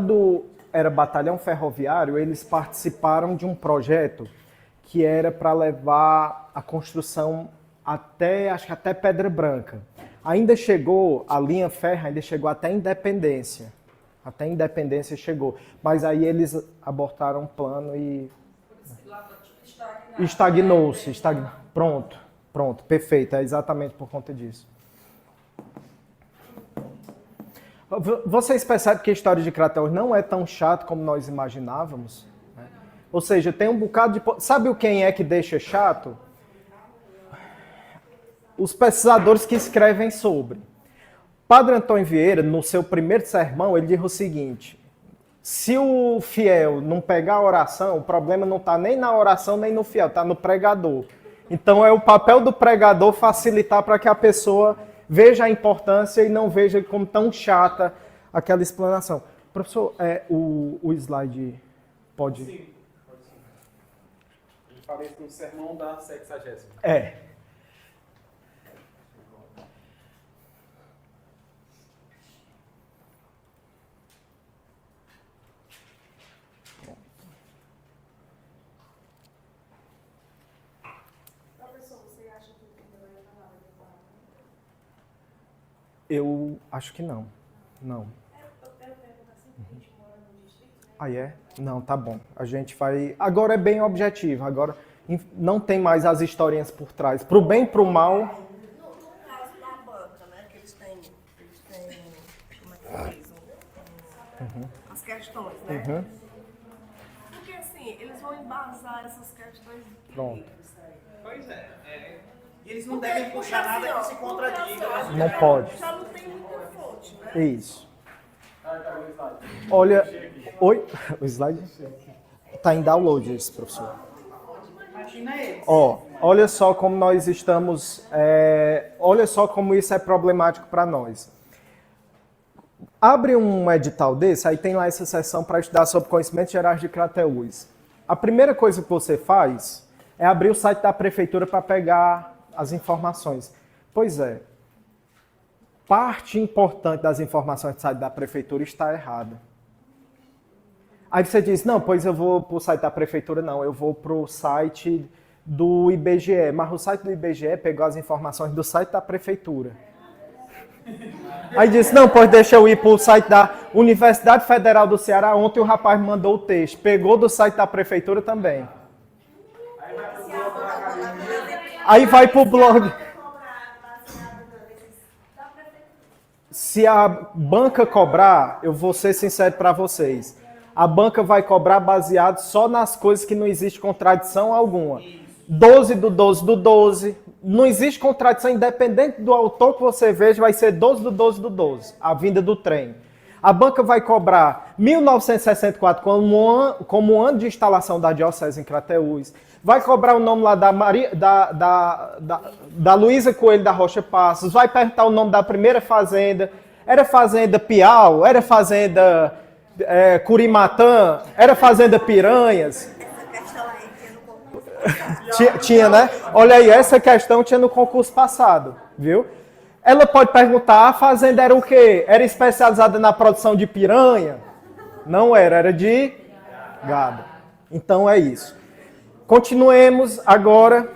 quando era batalhão ferroviário, eles participaram de um projeto que era para levar a construção até, acho que até Pedra Branca. Ainda chegou, a linha férrea ainda chegou até Independência. Até Independência chegou. Mas aí eles abortaram o plano e estagnou-se. Pronto, perfeito. É exatamente por conta disso. Vocês percebem que a história de Crateús não é tão chata como nós imaginávamos? Né? Ou seja, tem um bocado de... Sabe quem é que deixa chato? Os pesquisadores que escrevem sobre. Padre Antônio Vieira, no seu primeiro sermão, ele diz o seguinte: se o fiel não pegar a oração, o problema não está nem na oração nem no fiel, está no pregador. Então é o papel do pregador facilitar para que a pessoa veja a importância e não veja como tão chata aquela explanação. Professor, o slide pode... Sim, pode sim. Ele falei no sermão da 60ª. Eu acho que não. Não. Ah, é? Não, tá bom. A gente vai... Agora é bem objetivo. Agora não tem mais as historinhas por trás. Pro bem e pro mal... No caso da banca, né? Que eles têm como é que dizem? As questões, né? Porque assim, eles vão embasar essas questões... Pronto. Pois é. Eles não devem puxar nada que se contradiga. Não pode. Já não tem muita fonte, né? Isso. Olha... Oi? O slide? Tá em download esse, professor. Imagina eles. Olha só como nós estamos... olha só como isso é problemático para nós. Abre um edital desse, aí tem lá essa seção para estudar sobre conhecimentos gerais de Crateús. A primeira coisa que você faz é abrir o site da prefeitura para pegar as informações. Pois é, parte importante das informações do site da prefeitura está errada. Aí você diz, não, pois eu vou para o site da prefeitura, não, eu vou para o site do IBGE. Mas o site do IBGE pegou as informações do site da prefeitura. Aí disse, não, pois deixa eu ir para o site da Universidade Federal do Ceará. Ontem o rapaz me mandou o texto, pegou do site da prefeitura também. Aí vai para o blog. Se a banca cobrar, eu vou ser sincero para vocês, a banca vai cobrar baseado só nas coisas que não existe contradição alguma. 12 do 12 do 12, não existe contradição, independente do autor que você veja, vai ser 12 do 12 do 12, a vinda do trem. A banca vai cobrar 1964 como um ano de instalação da Diocese em Crateús. Vai cobrar o nome lá da Luísa Coelho da Rocha Passos. Vai perguntar o nome da primeira fazenda. Era Fazenda Piau? Era Fazenda Curimatã? Era Fazenda Piranhas? Essa questão aí tinha no concurso. Tinha, né? Olha aí, essa questão tinha no concurso passado, viu? Ela pode perguntar, a fazenda era o quê? Era especializada na produção de piranha? Não era de gado. Então é isso. Continuemos agora.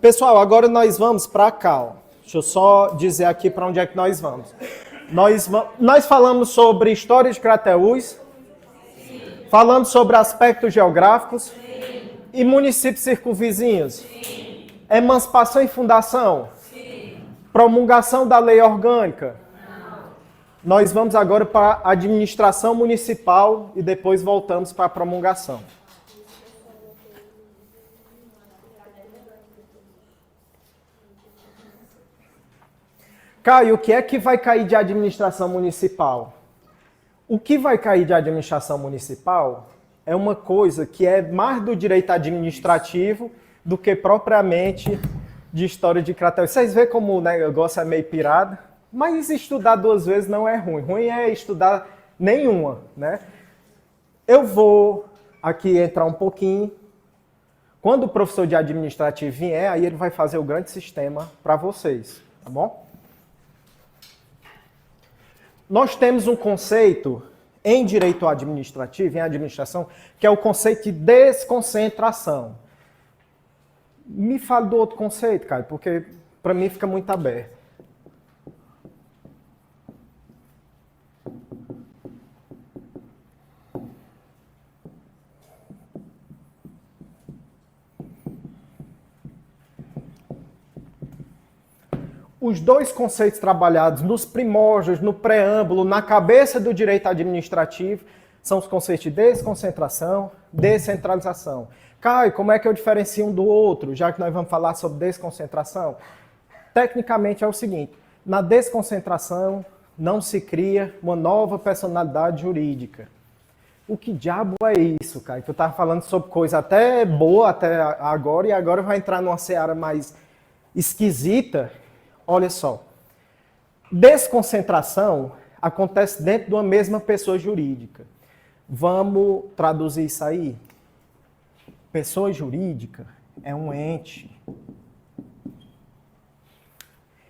Pessoal, agora nós vamos para cá. Ó. Deixa eu só dizer aqui para onde é que nós vamos. Nós falamos sobre história de Crateús, falamos sobre aspectos geográficos e municípios circunvizinhos. Emancipação e fundação. Promulgação da lei orgânica. Nós vamos agora para a administração municipal e depois voltamos para a promulgação. Caio, o que é que vai cair de administração municipal? O que vai cair de administração municipal é uma coisa que é mais do direito administrativo do que propriamente de história de Crateús. Vocês veem como o negócio é meio pirado? Mas estudar duas vezes não é ruim. Ruim é estudar nenhuma, né? Eu vou aqui entrar um pouquinho. Quando o professor de administrativo vier, aí ele vai fazer o grande sistema para vocês, tá bom? Nós temos um conceito em direito administrativo, em administração, que é o conceito de desconcentração. Me fale do outro conceito, Caio, porque para mim fica muito aberto. Os dois conceitos trabalhados nos primórdios, no preâmbulo, na cabeça do direito administrativo, são os conceitos de desconcentração, descentralização. Caio, como é que eu diferencio um do outro, já que nós vamos falar sobre desconcentração? Tecnicamente é o seguinte, na desconcentração não se cria uma nova personalidade jurídica. O que diabo é isso, Caio? Tu estava falando sobre coisa até boa até agora, e agora vai entrar numa seara mais esquisita. Olha só, desconcentração acontece dentro de uma mesma pessoa jurídica. Vamos traduzir isso aí? Pessoa jurídica é um ente.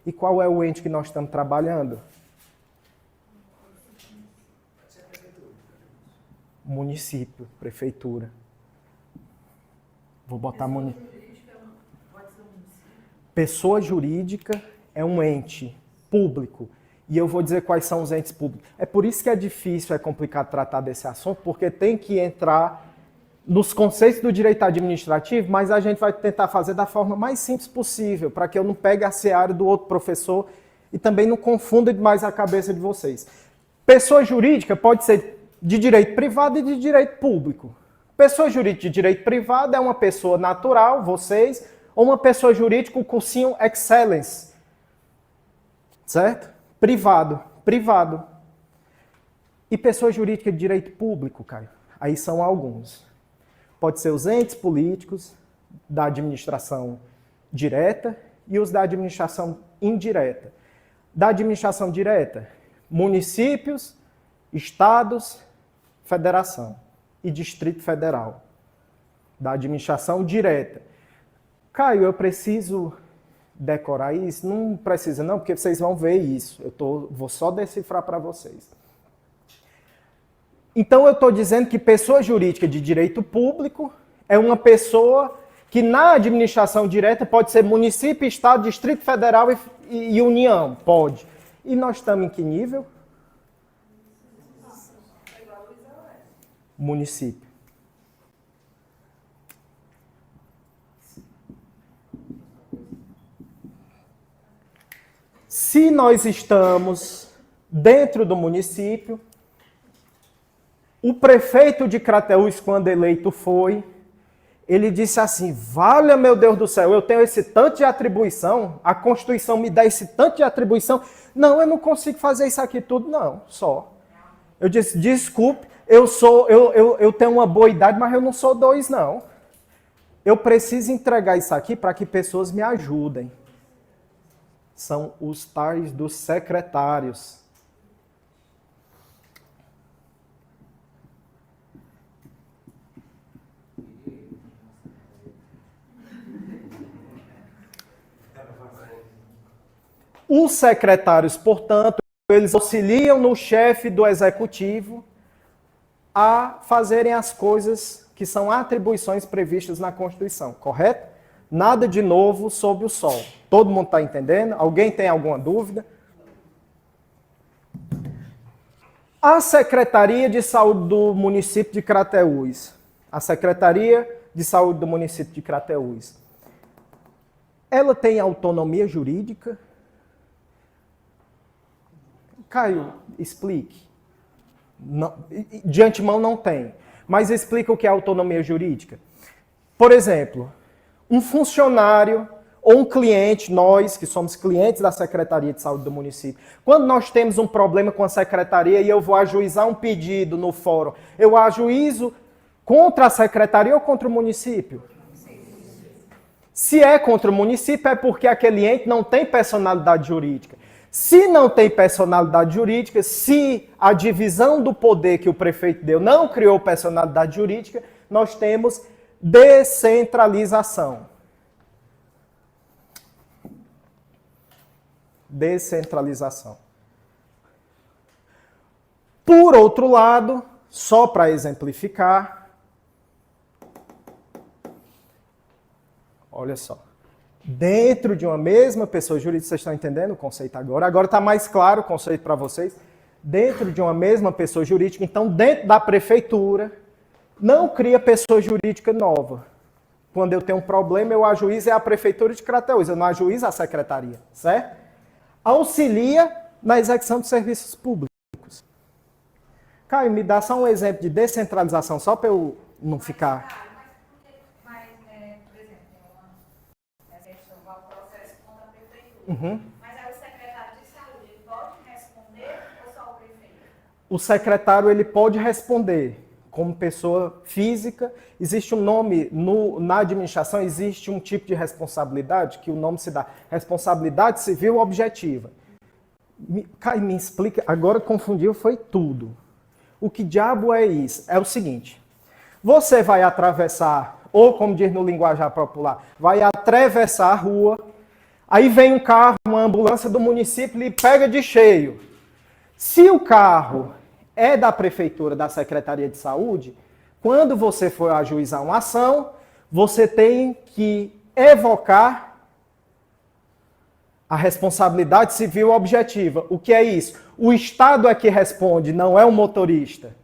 E qual é o ente que nós estamos trabalhando? Município, prefeitura. Vou botar município. Pessoa jurídica é um ente público. E eu vou dizer quais são os entes públicos. É por isso que é difícil, é complicado tratar desse assunto, porque tem que entrar nos conceitos do direito administrativo, mas a gente vai tentar fazer da forma mais simples possível, para que eu não pegue a seara do outro professor e também não confunda demais a cabeça de vocês. Pessoa jurídica pode ser de direito privado e de direito público. Pessoa jurídica de direito privado é uma pessoa natural, vocês, ou uma pessoa jurídica com cursinho Excellence. Certo? Privado. E pessoa jurídica de direito público, Caio? Aí são alguns. Pode ser os entes políticos da administração direta e os da administração indireta. Da administração direta, municípios, estados, federação e Distrito Federal. Da administração direta. Caio, eu preciso decorar isso? Não precisa não, porque vocês vão ver isso. Vou só decifrar para vocês. Então eu estou dizendo que pessoa jurídica de direito público é uma pessoa que na administração direta pode ser município, estado, Distrito Federal e União. Pode. E nós estamos em que nível? Município. Se nós estamos dentro do município, o prefeito de Crateús, quando eleito foi, ele disse assim, valha meu Deus do céu, eu tenho esse tanto de atribuição, a Constituição me dá esse tanto de atribuição, não, eu não consigo fazer isso aqui tudo, não, só. Eu disse, desculpe, eu tenho uma boa idade, mas eu não sou 2, não. Eu preciso entregar isso aqui para que pessoas me ajudem. São os tais dos secretários. Os secretários, portanto, eles auxiliam no chefe do executivo a fazerem as coisas que são atribuições previstas na Constituição, correto? Nada de novo sob o sol. Todo mundo está entendendo? Alguém tem alguma dúvida? A Secretaria de Saúde do município de Crateús. A Secretaria de Saúde do município de Crateús. Ela tem autonomia jurídica? Caio, explique. Não, de antemão não tem. Mas explica o que é autonomia jurídica. Por exemplo, um funcionário ou um cliente, nós que somos clientes da Secretaria de Saúde do município, quando nós temos um problema com a Secretaria e eu vou ajuizar um pedido no fórum, eu ajuizo contra a Secretaria ou contra o município? Se é contra o município, é porque aquele ente não tem personalidade jurídica. Se não tem personalidade jurídica, se a divisão do poder que o prefeito deu não criou personalidade jurídica, nós temos descentralização. Descentralização. Por outro lado, só para exemplificar, olha só, dentro de uma mesma pessoa jurídica, vocês estão entendendo o conceito agora? Agora está mais claro o conceito para vocês. Dentro de uma mesma pessoa jurídica, então dentro da prefeitura, não cria pessoa jurídica nova. Quando eu tenho um problema, eu ajuizo a prefeitura de Crateús, eu não ajuizo a secretaria, certo? Auxilia na execução de serviços públicos. Caio, me dá só um exemplo de descentralização, só para eu não ficar... Mas aí o secretário de saúde, ele pode responder ou só o prefeito? O secretário ele pode responder como pessoa física. Existe um nome, na administração existe um tipo de responsabilidade que o nome se dá, responsabilidade civil objetiva. Caio, me explica, agora confundiu, foi tudo. O que diabo é isso? É o seguinte, você vai atravessar, ou como diz no linguajar popular, vai atravessar a rua. Aí vem um carro, uma ambulância do município e pega de cheio. Se o carro é da prefeitura, da Secretaria de Saúde, quando você for ajuizar uma ação, você tem que evocar a responsabilidade civil objetiva. O que é isso? O Estado é que responde, não é o motorista.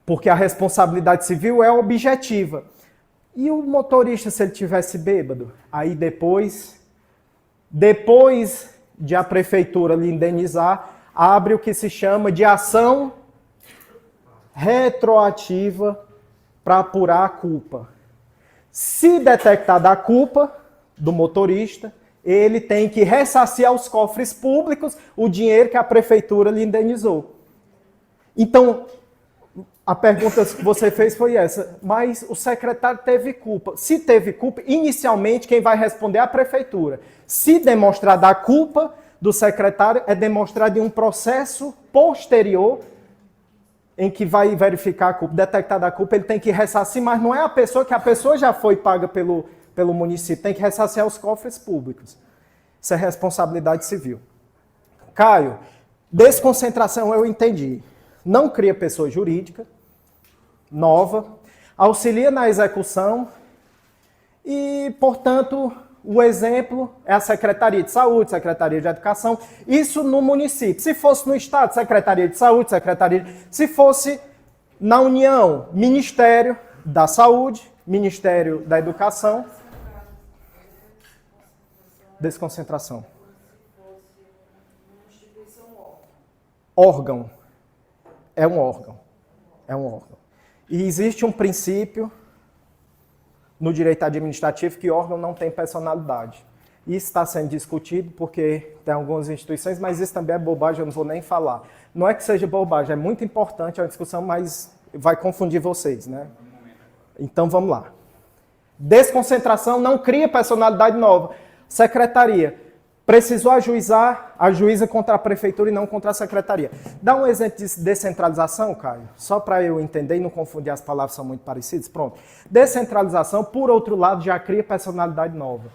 Porque a responsabilidade civil é objetiva. E o motorista, se ele tivesse bêbado? Aí depois de a prefeitura lhe indenizar, abre o que se chama de ação retroativa para apurar a culpa. Se detectada a culpa do motorista, ele tem que ressarcir aos cofres públicos o dinheiro que a prefeitura lhe indenizou. Então, a pergunta que você fez foi essa, mas o secretário teve culpa. Se teve culpa, inicialmente quem vai responder é a prefeitura. Se demonstrar da culpa do secretário, é demonstrado em um processo posterior em que vai verificar a culpa, detectar a culpa, ele tem que ressarcir, mas não é a pessoa, que a pessoa já foi paga pelo município, tem que ressarcir aos cofres públicos. Isso é responsabilidade civil. Caio, desconcentração eu entendi. Não cria pessoa jurídica nova, auxilia na execução e, portanto, o exemplo é a Secretaria de Saúde, Secretaria de Educação, isso no município. Se fosse no Estado, Secretaria de Saúde, Se fosse na União, Ministério da Saúde, Ministério da Educação. Desconcentração. Órgão. É um órgão. É um órgão. E existe um princípio no direito administrativo que órgão não tem personalidade. Isso está sendo discutido porque tem algumas instituições, mas isso também é bobagem, eu não vou nem falar. Não é que seja bobagem, é muito importante a discussão, mas vai confundir vocês, né? Então vamos lá. Desconcentração não cria personalidade nova. Secretaria. Precisou ajuizar, ajuiza contra a prefeitura e não contra a secretaria. Dá um exemplo de descentralização, Caio? Só para eu entender e não confundir, as palavras são muito parecidas. Pronto. Descentralização, por outro lado, já cria personalidade nova.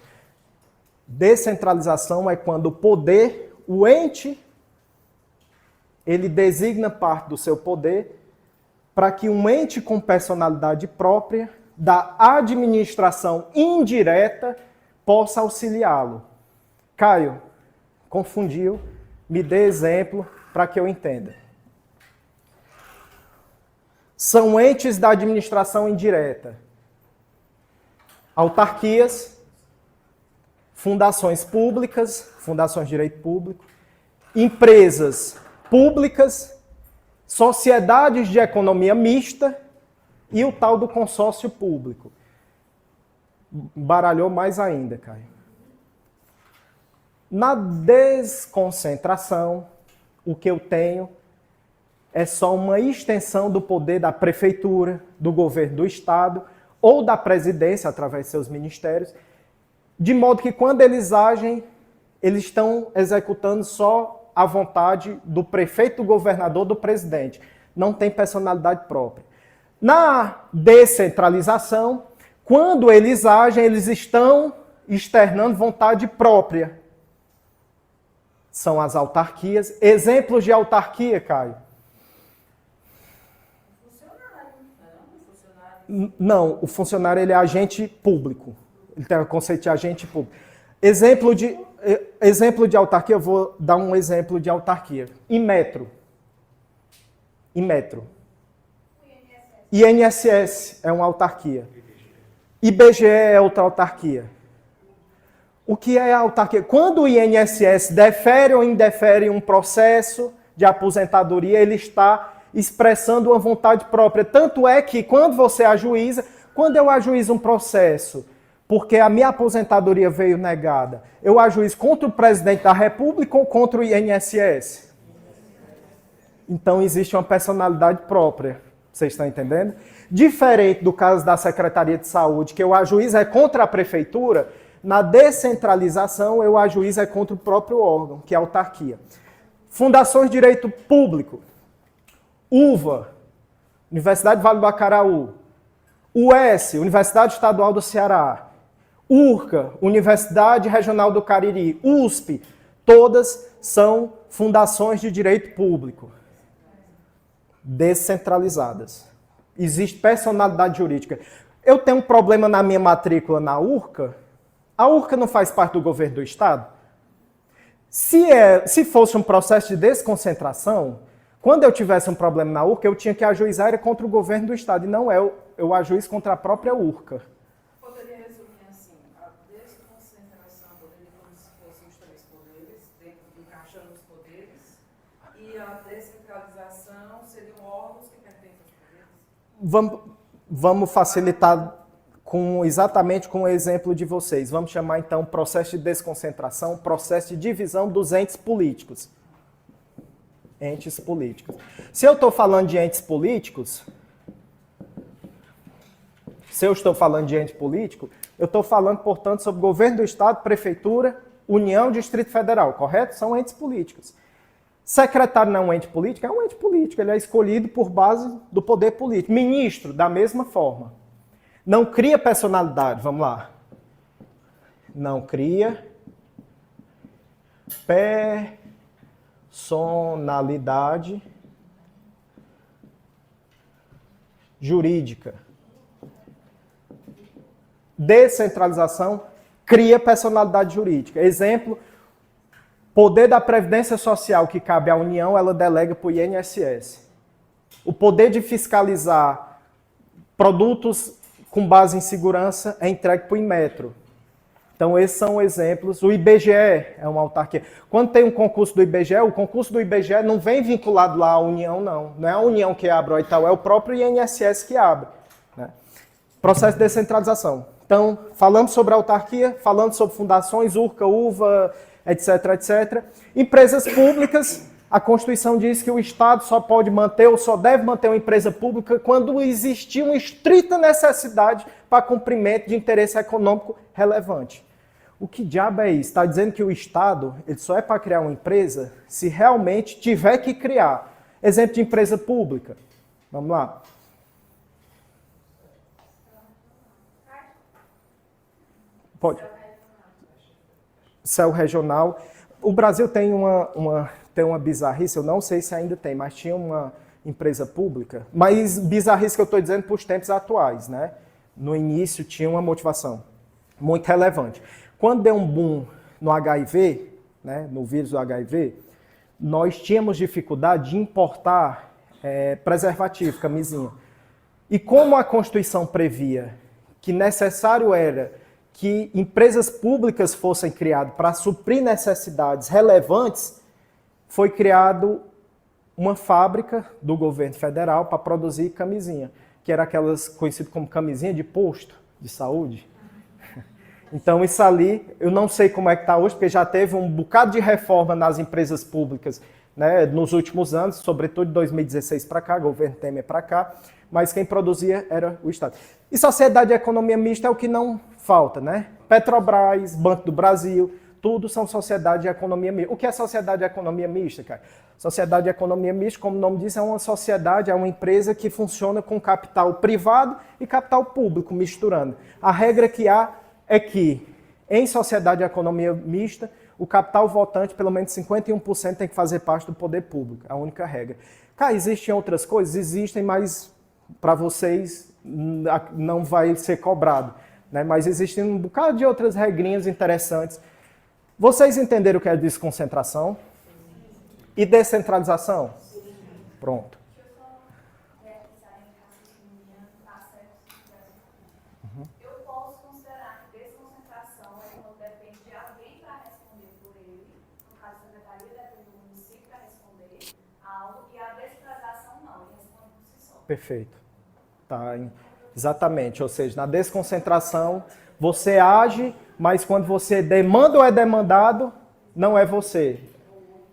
Descentralização é quando o poder, o ente, ele designa parte do seu poder para que um ente com personalidade própria, da administração indireta, possa auxiliá-lo. Caio, confundiu, me dê exemplo para que eu entenda. São entes da administração indireta. Autarquias, fundações públicas, fundações de direito público, empresas públicas, sociedades de economia mista e o tal do consórcio público. Baralhou mais ainda, Caio. Na desconcentração, o que eu tenho é só uma extensão do poder da prefeitura, do governo do estado ou da presidência, através de seus ministérios, de modo que quando eles agem, eles estão executando só a vontade do prefeito, do governador, do presidente. Não tem personalidade própria. Na descentralização, quando eles agem, eles estão externando vontade própria. São as autarquias. Exemplos de autarquia, Caio. Não, o funcionário ele é agente público. Ele tem o conceito de agente público. Exemplo de autarquia, eu vou dar um exemplo de autarquia. Em metro. INSS é uma autarquia. IBGE é outra autarquia. O que é a autarquia? Quando o INSS defere ou indefere um processo de aposentadoria, ele está expressando uma vontade própria. Tanto é que quando você ajuiza, quando eu ajuizo um processo, porque a minha aposentadoria veio negada, eu ajuizo contra o presidente da República ou contra o INSS? Então existe uma personalidade própria. Vocês estão entendendo? Diferente do caso da Secretaria de Saúde, que eu ajuizo é contra a prefeitura, na descentralização eu ajuizo é contra o próprio órgão, que é a autarquia. Fundações de Direito Público. UVA, Universidade Vale do Acaraú. UES, Universidade Estadual do Ceará. URCA, Universidade Regional do Cariri. USP, todas são fundações de direito público. Descentralizadas. Existe personalidade jurídica. Eu tenho um problema na minha matrícula na URCA. A URCA não faz parte do governo do Estado? Se fosse um processo de desconcentração, quando eu tivesse um problema na URCA, eu tinha que ajuizar era contra o governo do Estado, e não eu ajuizo contra a própria URCA. Poderia resumir assim, a desconcentração poderia como se fossem os três poderes, encaixando os poderes, e a descentralização seriam órgãos que pertencem aos poderes? Vamos facilitar exatamente com o exemplo de vocês. Vamos chamar então processo de desconcentração, processo de divisão dos entes políticos. Entes políticos. Se eu estou falando de entes políticos, eu estou falando, portanto, sobre governo do Estado, prefeitura, União, Distrito Federal, correto? São entes políticos. Secretário não é um ente político? É um ente político, ele é escolhido por base do poder político. Ministro, da mesma forma. Não cria personalidade, vamos lá. Não cria personalidade jurídica. Descentralização cria personalidade jurídica. Exemplo, poder da Previdência Social que cabe à União, ela delega para o INSS. O poder de fiscalizar produtos com base em segurança é entregue para o Inmetro. Então, esses são exemplos. O IBGE é uma autarquia. Quando tem um concurso do IBGE, o concurso do IBGE não vem vinculado lá à União, não. Não é a União que abre o Itaú, é o próprio INSS que abre. Né? Processo de descentralização. Então, falamos sobre autarquia, falamos sobre fundações, URCA, UVA, etc, etc. Empresas públicas, a Constituição diz que o Estado só pode manter ou só deve manter uma empresa pública quando existir uma estrita necessidade para cumprimento de interesse econômico relevante. O que diabo é isso? Está dizendo que o Estado ele só é para criar uma empresa se realmente tiver que criar. Exemplo de empresa pública. Vamos lá. Pode. Céu regional. O Brasil tem uma bizarrice, eu não sei se ainda tem, mas tinha uma empresa pública. Mas bizarrice que eu estou dizendo para os tempos atuais, né? No início tinha uma motivação muito relevante. Quando deu um boom no HIV, né, no vírus do HIV, nós tínhamos dificuldade de importar preservativo, camisinha. E como a Constituição previa que necessário era que empresas públicas fossem criadas para suprir necessidades relevantes, foi criado uma fábrica do governo federal para produzir camisinha, que era aquelas conhecidas como camisinha de posto de saúde. Então isso ali, eu não sei como é que está hoje, porque já teve um bocado de reforma nas empresas públicas, né, nos últimos anos, sobretudo de 2016 para cá, governo Temer para cá, mas quem produzia era o Estado. E sociedade de economia mista é o que não falta, né? Petrobras, Banco do Brasil, tudo são sociedade de economia mista. O que é sociedade de economia mista, cara? Sociedade de economia mista, como o nome diz, é uma sociedade, é uma empresa que funciona com capital privado e capital público misturando. A regra que há é que, em sociedade de economia mista, o capital votante, pelo menos 51%, tem que fazer parte do poder público. É a única regra. Cara, existem outras coisas? Existem, mas para vocês não vai ser cobrado, né? Mas existem um bocado de outras regrinhas interessantes. Vocês entenderam o que é desconcentração? E descentralização? Pronto. Eu posso considerar que desconcentração é quando depende de alguém para responder por ele, no caso da secretaria depende do município para responder algo, e a descentralização não, ele responde por si só. Perfeito. Tá, exatamente. Ou seja, na desconcentração, você age, mas quando você demanda ou é demandado, não é você.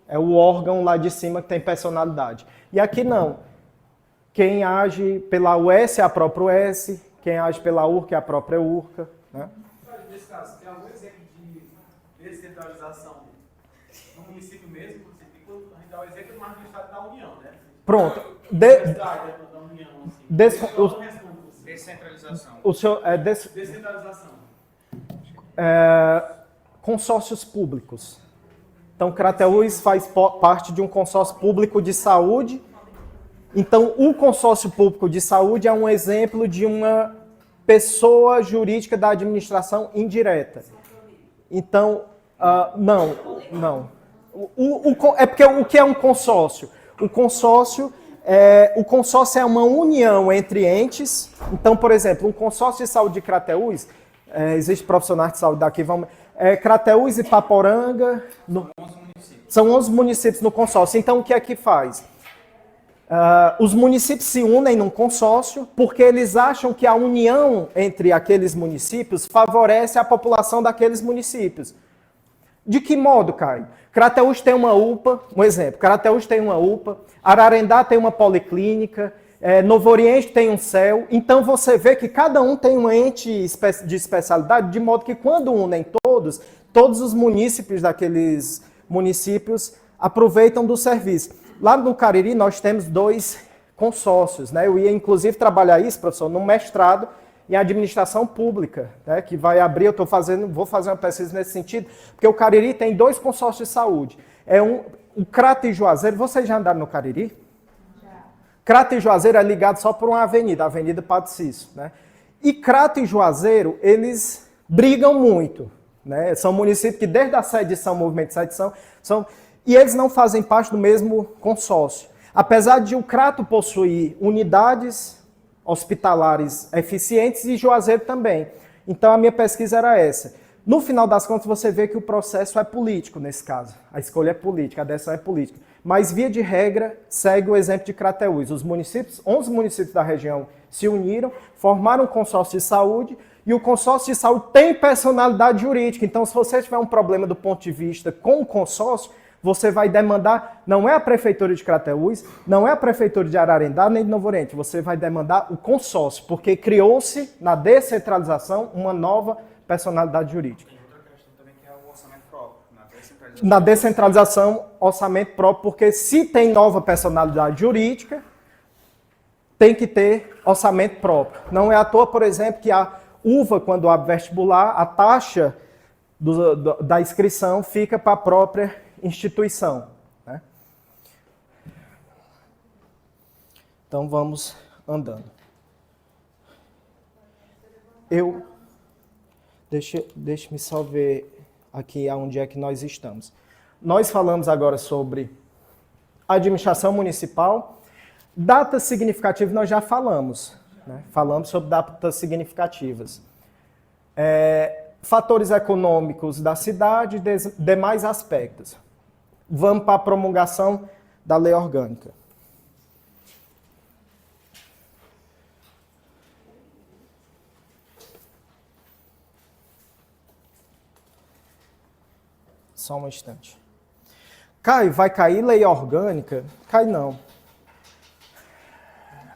É o órgão lá de cima que tem personalidade. E aqui não. Quem age pela US é a própria US, quem age pela URCA é a própria URCA. Né? Nesse caso, tem algum exemplo de descentralização no município mesmo? Porque a gente dá o exemplo do Estado da União, né? Pronto. Da União, assim. Descentralização. O senhor, Descentralização. Consórcios públicos. Então, Crateús faz parte de um consórcio público de saúde. Então, o consórcio público de saúde é um exemplo de uma pessoa jurídica da administração indireta. Então, não. É porque o que é um consórcio? O consórcio é uma união entre entes. Então, por exemplo, um consórcio de saúde de Crateús, existe profissionais de saúde daqui, Crateús e Paporanga, são 11 municípios no consórcio. Então, o que é que faz? Os municípios se unem num consórcio porque eles acham que a união entre aqueles municípios favorece a população daqueles municípios. De que modo, Caio? Crateús tem uma UPA, um exemplo, Crateús tem uma UPA, Ararendá tem uma policlínica, Novo Oriente tem um CEL, então você vê que cada um tem um ente de especialidade, de modo que quando unem todos os munícipes daqueles municípios aproveitam do serviço. Lá no Cariri nós temos 2 consórcios, né? Eu ia inclusive trabalhar isso, professor, num mestrado em administração pública, né? Que vai abrir, vou fazer uma pesquisa nesse sentido, porque o Cariri tem 2 consórcios de saúde. O Crato e Juazeiro, vocês já andaram no Cariri? Crato e Juazeiro é ligado só por uma avenida, a Avenida Padre Cícero, né? E Crato e Juazeiro, eles brigam muito, né? São municípios que desde a sedição, movimento de sedição, e eles não fazem parte do mesmo consórcio. Apesar de o Crato possuir unidades hospitalares eficientes e Juazeiro também. Então a minha pesquisa era essa. No final das contas você vê que o processo é político nesse caso. A escolha é política, a decisão é política. Mas via de regra segue o exemplo de Crateús. Os municípios, 11 municípios da região se uniram, formaram um consórcio de saúde e o consórcio de saúde tem personalidade jurídica. Então se você tiver um problema do ponto de vista com o consórcio, você vai demandar, não é a Prefeitura de Crateús, não é a Prefeitura de Ararendá, nem de Novo Oriente, você vai demandar o consórcio, porque criou-se na descentralização uma nova personalidade jurídica. Tem outra questão também que é o orçamento próprio. Na descentralização, orçamento próprio, porque se tem nova personalidade jurídica, tem que ter orçamento próprio. Não é à toa, por exemplo, que a UVA, quando abre vestibular, a taxa da inscrição fica para a própria instituição. Né? Então vamos andando. Deixe-me só ver aqui aonde é que nós estamos. Nós falamos agora sobre administração municipal. Datas significativas nós já falamos. Né? Falamos sobre datas significativas. Fatores econômicos da cidade e demais aspectos. Vamos para a promulgação da lei orgânica. Só um instante. Caio, vai cair lei orgânica? Cai não.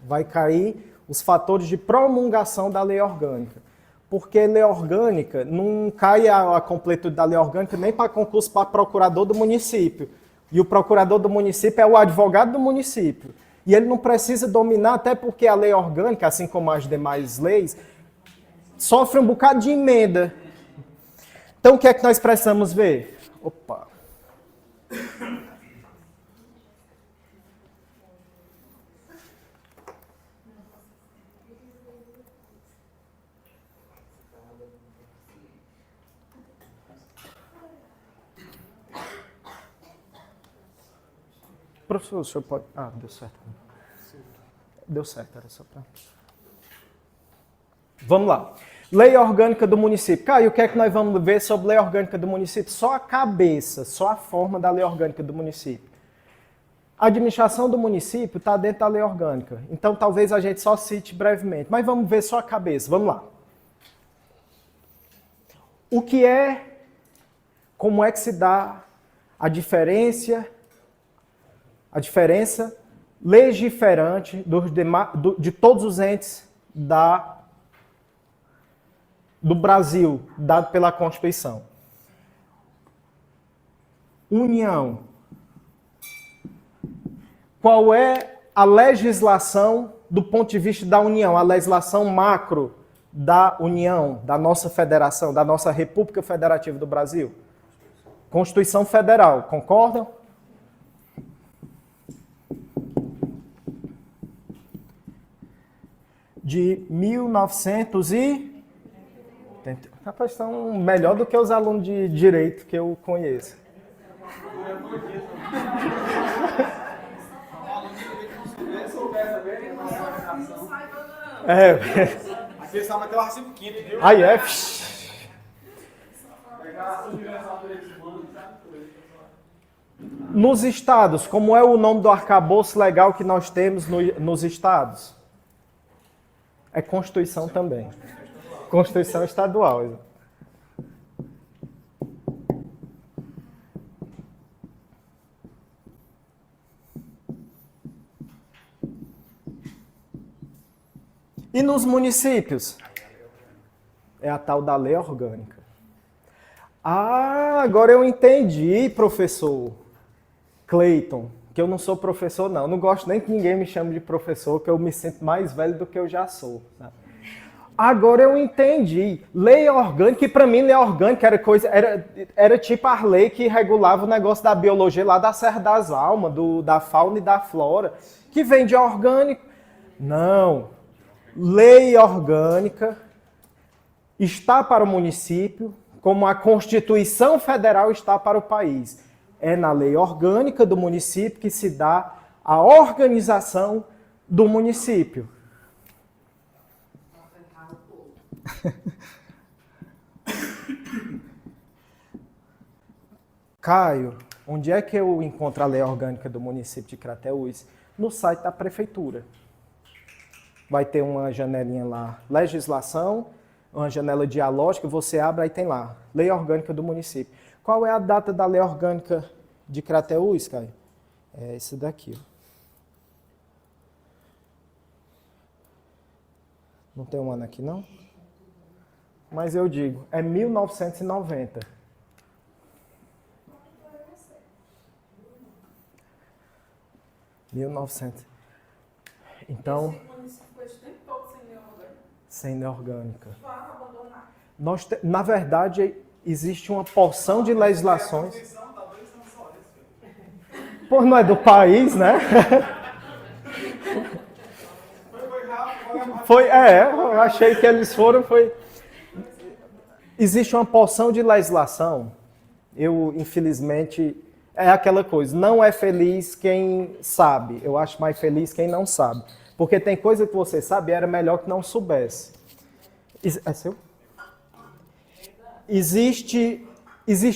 Vai cair os fatores de promulgação da lei orgânica. Porque lei orgânica não cai a completude da lei orgânica nem para concurso para procurador do município. E o procurador do município é o advogado do município. E ele não precisa dominar, até porque a lei orgânica, assim como as demais leis, sofre um bocado de emenda. Então o que é que nós precisamos ver? Opa! Professor, o senhor pode... Ah, deu certo. Deu certo, era só para... Vamos lá. Lei orgânica do município. Caio, o que é que nós vamos ver sobre lei orgânica do município? Só a cabeça, só a forma da lei orgânica do município. A administração do município está dentro da lei orgânica. Então, talvez a gente só cite brevemente. Mas vamos ver só a cabeça. Vamos lá. O que é, como é que se dá a diferença legiferante de todos os entes do Brasil, dado pela Constituição. União. Qual é a legislação do ponto de vista da União, a legislação macro da União, da nossa federação, da nossa República Federativa do Brasil? Constituição Federal, concordam? De 1900 e... Rapaz, estão melhor do que os alunos de Direito que eu conheço. É. Aqui eles sabem até o artigo 5º, viu? Aí é. Nos estados, como é o nome do arcabouço legal que nós temos nos estados? É Constituição também. Constituição estadual. E nos municípios? É a tal da lei orgânica. Ah, agora eu entendi, professor Cleiton, que eu não sou professor, não. Não gosto nem que ninguém me chame de professor, que eu me sinto mais velho do que eu já sou. Sabe? Agora eu entendi. Lei orgânica, que para mim lei orgânica era tipo a lei que regulava o negócio da biologia lá da Serra das Almas, da fauna e da flora, que vem de orgânico. Não. Lei orgânica está para o município, como a Constituição Federal está para o país. É na lei orgânica do município que se dá a organização do município. Caio, onde é que eu encontro a lei orgânica do município de Crateús? No site da prefeitura. Vai ter uma janelinha lá, legislação, uma janela dialógica, você abre, aí tem lá, lei orgânica do município. Qual é a data da lei orgânica de Crateús, Caio? É esse daqui. Ó. Não tem um ano aqui, não? Mas eu digo, é 1990. Então, esse município foi esse tempo todo sem lei orgânica? Sem lei orgânica. Claro, abandonar. Na verdade, existe uma porção de legislações. Pô, não é do país, né? Eu achei que eles foram, Existe uma porção de legislação, infelizmente, é aquela coisa, não é feliz quem sabe, eu acho mais feliz quem não sabe. Porque tem coisa que você sabe e era melhor que não soubesse. É seu? Existe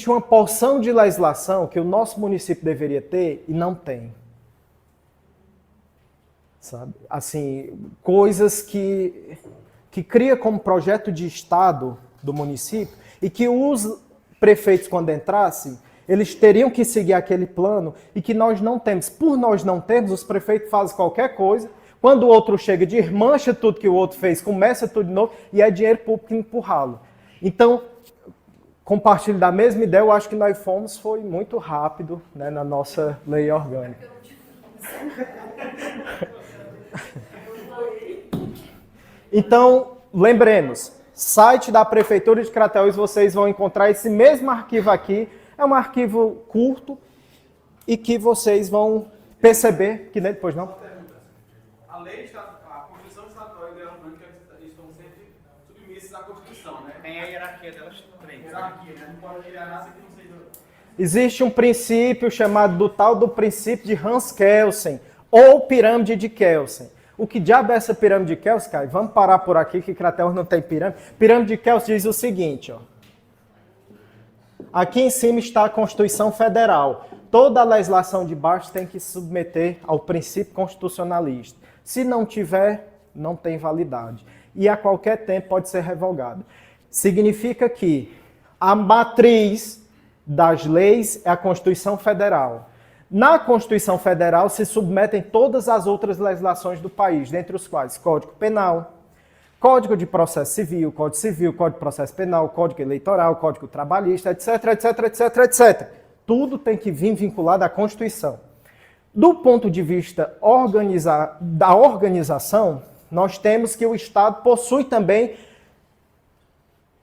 uma porção de legislação que o nosso município deveria ter e não tem. Sabe? Assim, coisas que cria como projeto de Estado do município e que os prefeitos, quando entrassem, eles teriam que seguir aquele plano e que nós não temos. Por nós não termos, os prefeitos fazem qualquer coisa, quando o outro chega, desmancha tudo que o outro fez, começa tudo de novo e é dinheiro público empurrá-lo. Então, compartilho da mesma ideia, eu acho que nós foi muito rápido, né, na nossa lei orgânica. Então, lembremos, site da Prefeitura de Crateús, vocês vão encontrar esse mesmo arquivo aqui. É um arquivo curto e que vocês vão perceber que depois não. A Constituição Estadual e a lei orgânica estão sempre submissas à Constituição, né? Tem a hierarquia delas três. Hierarquia, né? Não pode criar nada que não seja. Existe um princípio chamado do princípio de Hans Kelsen, ou pirâmide de Kelsen. O que diabo é essa pirâmide de Kelsen, cara? Vamos parar por aqui, que Crateús não tem pirâmide. Pirâmide de Kelsen diz o seguinte, ó. Aqui em cima está a Constituição Federal. Toda a legislação de baixo tem que se submeter ao princípio constitucionalista. Se não tiver, não tem validade. E a qualquer tempo pode ser revogada. Significa que a matriz das leis é a Constituição Federal. Na Constituição Federal se submetem todas as outras legislações do país, dentre os quais Código Penal, Código de Processo Civil, Código de Processo Penal, Código Eleitoral, Código Trabalhista, etc, etc, etc, etc. Tudo tem que vir vinculado à Constituição. Do ponto de vista da organização, nós temos que o Estado possui também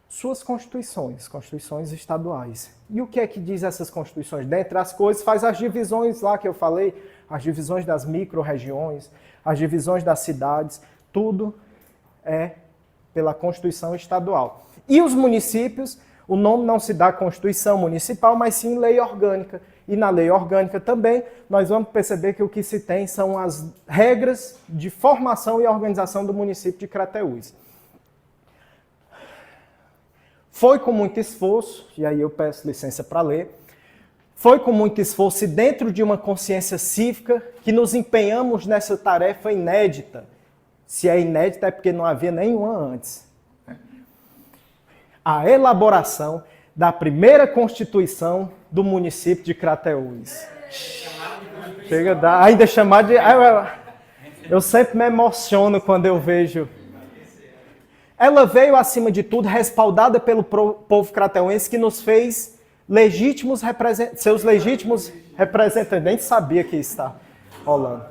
suas constituições estaduais. E o que é que diz essas constituições? Dentre as coisas, faz as divisões lá que eu falei, as divisões das micro-regiões, as divisões das cidades, tudo é pela Constituição estadual. E os municípios, o nome não se dá Constituição Municipal, mas sim Lei Orgânica. E na Lei Orgânica também, nós vamos perceber que o que se tem são as regras de formação e organização do município de Crateús. Foi com muito esforço, e aí eu peço licença para ler, foi com muito esforço e dentro de uma consciência cívica que nos empenhamos nessa tarefa inédita. Se é inédita é porque não havia nenhuma antes. A elaboração da primeira Constituição do município de Crateús. Chega a dar, ainda chamar de... Eu sempre me emociono quando eu vejo... Ela veio, acima de tudo, respaldada pelo povo crateuense que nos fez seus legítimos representantes. Nem sabia que está rolando.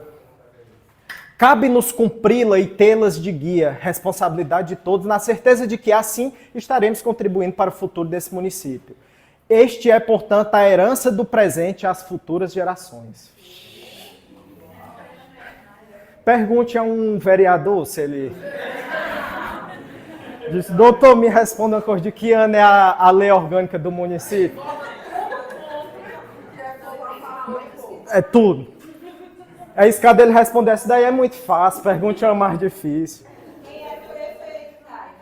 Cabe-nos cumpri-la e tê-las de guia, responsabilidade de todos, na certeza de que assim estaremos contribuindo para o futuro desse município. Este é, portanto, a herança do presente às futuras gerações. Pergunte a um vereador se ele... Disse, doutor, me responda uma coisa, de que ano é a lei orgânica do município? É tudo. É isso que ele responder, essa daí é muito fácil, pergunte uma mais difícil. Quem é prefeito, Caio?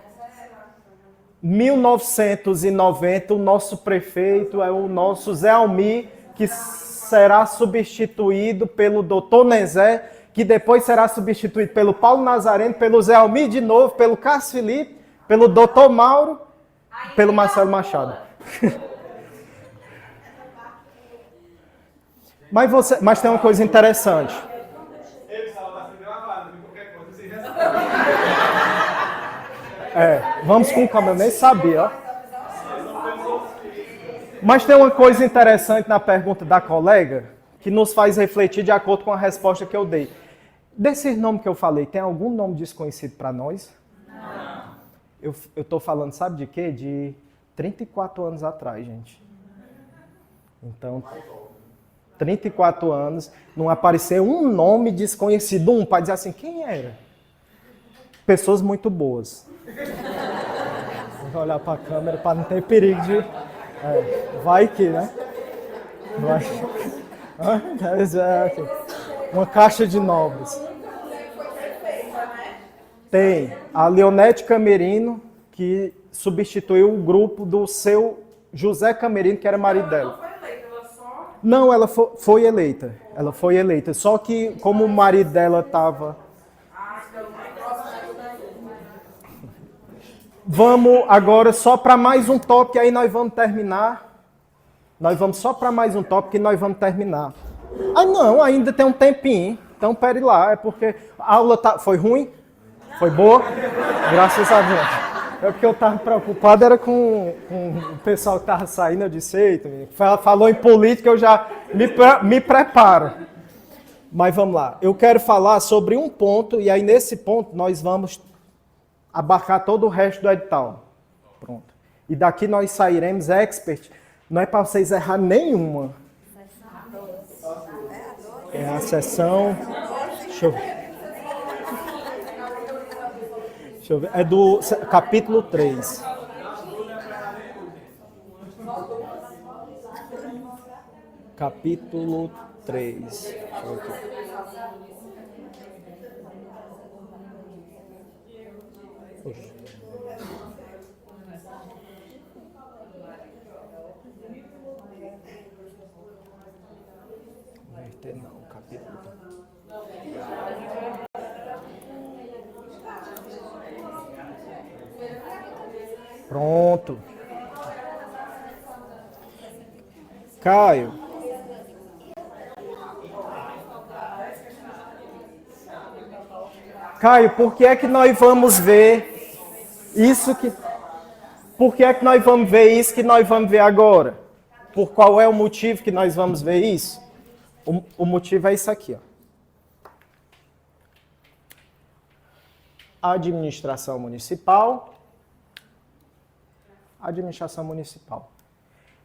1990, o nosso prefeito é o nosso Zé Almir, que será substituído pelo doutor Nezé, que depois será substituído pelo Paulo Nazareno, pelo Zé Almir de novo, pelo Cássio Felipe, pelo doutor Mauro, pelo Marcelo Machado. Mas tem uma coisa interessante. Vamos com calma, eu nem sabia. Ó. Mas tem uma coisa interessante na pergunta da colega, que nos faz refletir de acordo com a resposta que eu dei. Desses nomes que eu falei, tem algum nome desconhecido para nós? Não. Eu estou falando, sabe de quê? De 34 anos atrás, gente. Então, 34 anos, não apareceu um nome desconhecido, para dizer assim, quem era? Pessoas muito boas. Vou olhar para a câmera para não ter perigo de... vai que, né? Vai. Uma caixa de nobres. Tem a Leonete Camerino, que substituiu o grupo do seu José Camerino, que era marido dela. Não, ela foi eleita. Ela foi eleita. Só que, como o marido dela estava... Vamos agora só para mais um tópico, aí nós vamos terminar. Nós vamos só para mais um tópico e nós vamos terminar. Ah, não, ainda tem um tempinho. Então, pere lá. É porque a aula foi ruim? Foi boa? Graças a Deus. É porque eu estava preocupado, era com o pessoal que estava saindo. Eu disse, eita, falou em política, eu já me preparo. Mas vamos lá. Eu quero falar sobre um ponto, e aí nesse ponto nós vamos abarcar todo o resto do edital. Pronto. E daqui nós sairemos expert. Não é para vocês errar nenhuma. É a sessão... Deixa eu ver. É do capítulo 3. Capítulo 3. Não, capítulo. Pronto. Caio. Caio, por que é que nós vamos ver isso que... Por que é que nós vamos ver isso que nós vamos ver agora? Por qual é o motivo que nós vamos ver isso? O motivo é isso aqui, ó. Administração municipal. Administração municipal.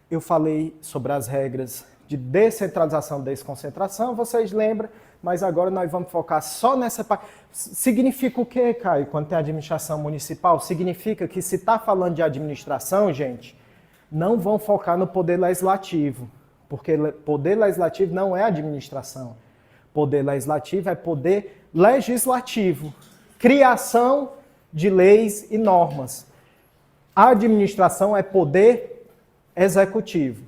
Eu falei sobre as regras de descentralização e desconcentração, vocês lembram, mas agora nós vamos focar só nessa parte. Significa o quê, Caio, quando tem administração municipal? Significa que se está falando de administração, gente, não vão focar no poder legislativo, porque poder legislativo não é administração. Poder legislativo é poder legislativo, criação de leis e normas. A administração é poder executivo.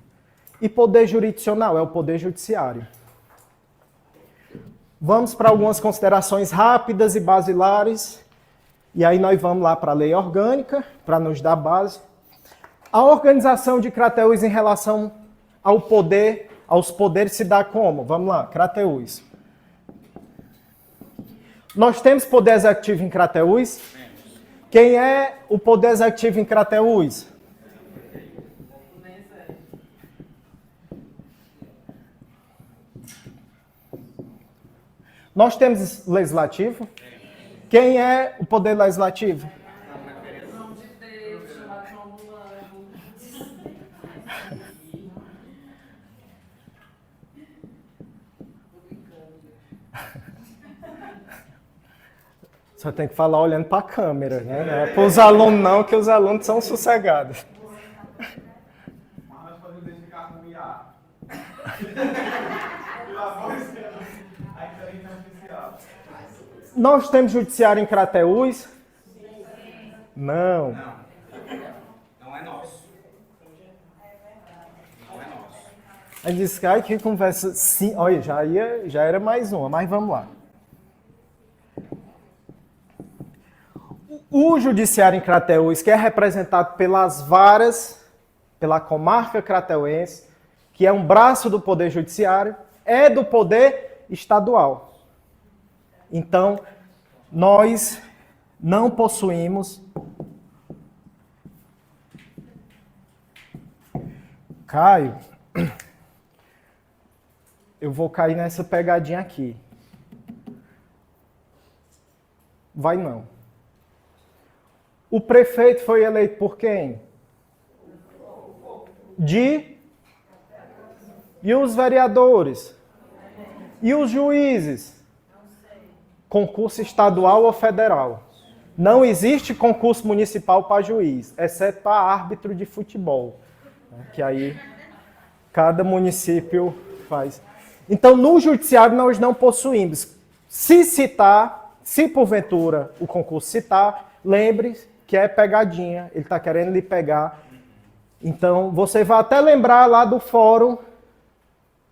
E poder jurisdicional é o poder judiciário. Vamos para algumas considerações rápidas e basilares. E aí nós vamos lá para a lei orgânica, para nos dar base. A organização de Crateús em relação ao poder, aos poderes se dá como? Vamos lá, Crateús. Nós temos poder executivo em Crateús? Quem é o poder executivo em Crateús? Nós temos legislativo? Quem é o poder legislativo? Só tem que falar olhando para a câmera, né? Não é para os alunos não, que os alunos são sossegados. Mas nós podemos identificar como IA. Nós temos judiciário em Crateús? Não. Não é nosso. Não é nosso. Aí disse, ai, que conversa. Sim, olha, já era mais uma, mas vamos lá. O judiciário em Crateús, que é representado pelas varas, pela comarca crateuense, que é um braço do poder judiciário, é do poder estadual. Então, nós não possuímos... Caio, eu vou cair nessa pegadinha aqui. Vai não. O prefeito foi eleito por quem? E os vereadores? E os juízes? Concurso estadual ou federal? Não existe concurso municipal para juiz, exceto para árbitro de futebol, que aí cada município faz. Então, no judiciário nós não possuímos. Se porventura o concurso citar, lembre que é pegadinha, ele está querendo lhe pegar. Então, você vai até lembrar lá do fórum,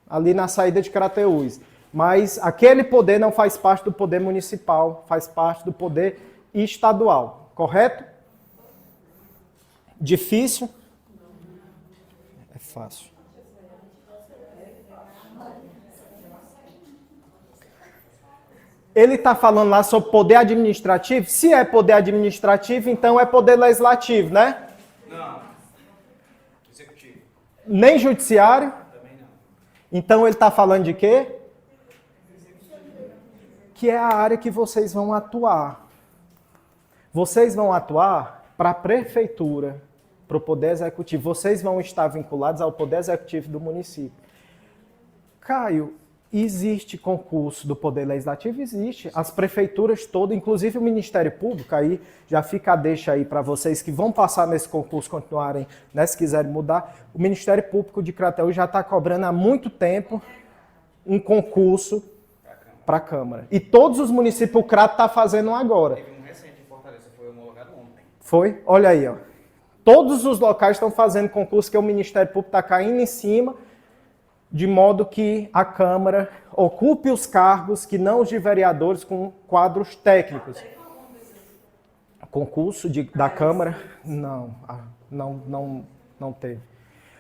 ali na saída de Crateús. Mas aquele poder não faz parte do poder municipal, faz parte do poder estadual, correto? Difícil? É fácil. Ele está falando lá sobre poder administrativo. Se é poder administrativo, então é poder legislativo, né? Não. Executivo. Nem judiciário? Também não. Então ele está falando de quê? Que é a área que vocês vão atuar. Vocês vão atuar para a prefeitura, para o poder executivo. Vocês vão estar vinculados ao poder executivo do município. Caio, Existe concurso do Poder Legislativo? Existe. As prefeituras todas, inclusive o Ministério Público, aí já fica a deixa aí para vocês que vão passar nesse concurso, continuarem, né, se quiserem mudar. O Ministério Público de Crateús já está cobrando há muito tempo um concurso para a Câmara. E todos os municípios, o Crato está fazendo um agora. Teve um recente em Fortaleza, foi homologado ontem. Foi? Olha aí, ó. Todos os locais estão fazendo concurso que o Ministério Público está caindo em cima, de modo que a Câmara ocupe os cargos que não os de vereadores com quadros técnicos. Concurso da Câmara? Não teve.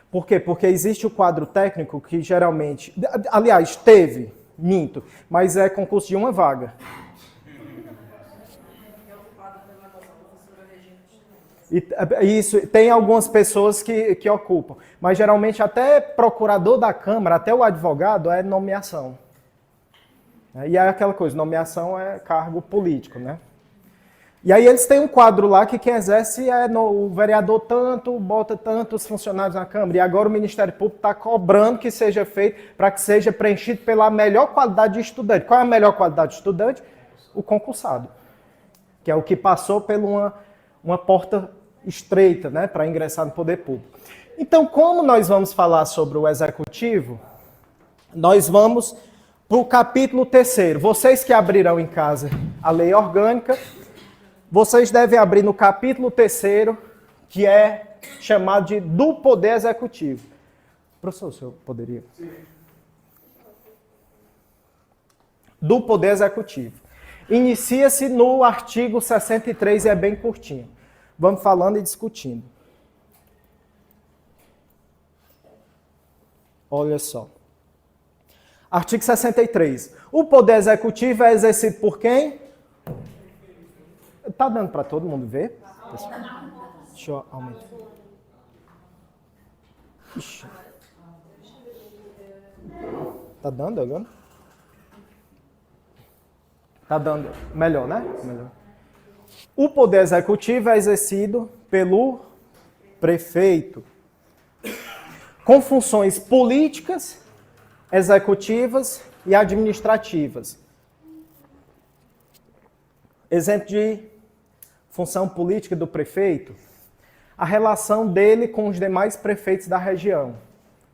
Por quê? Porque existe o quadro técnico que geralmente... Aliás, teve, minto, mas é concurso de uma vaga. Isso, tem algumas pessoas que ocupam, mas geralmente até procurador da Câmara, até o advogado é nomeação. E é aquela coisa, nomeação é cargo político, né? E aí eles têm um quadro lá que quem exerce é o vereador tanto, bota tantos funcionários na Câmara, e agora o Ministério Público está cobrando que seja feito para que seja preenchido pela melhor qualidade de estudante. Qual é a melhor qualidade de estudante? O concursado, que é o que passou por uma porta estreita, né, para ingressar no poder público. Então, como nós vamos falar sobre o Executivo, nós vamos para o capítulo 3º. Vocês que abrirão em casa a lei orgânica, vocês devem abrir no capítulo 3º, que é chamado de do Poder Executivo. Professor, o senhor poderia? Sim. Do Poder Executivo. Inicia-se no artigo 63 e é bem curtinho. Vamos falando e discutindo. Olha só. Artigo 63. O poder executivo é exercido por quem? Está dando para todo mundo ver? Deixa eu aumentar. Ixi. Tá dando agora? Tá dando. Melhor, né? Melhor. O poder executivo é exercido pelo prefeito, com funções políticas, executivas e administrativas. Exemplo de função política do prefeito, a relação dele com os demais prefeitos da região.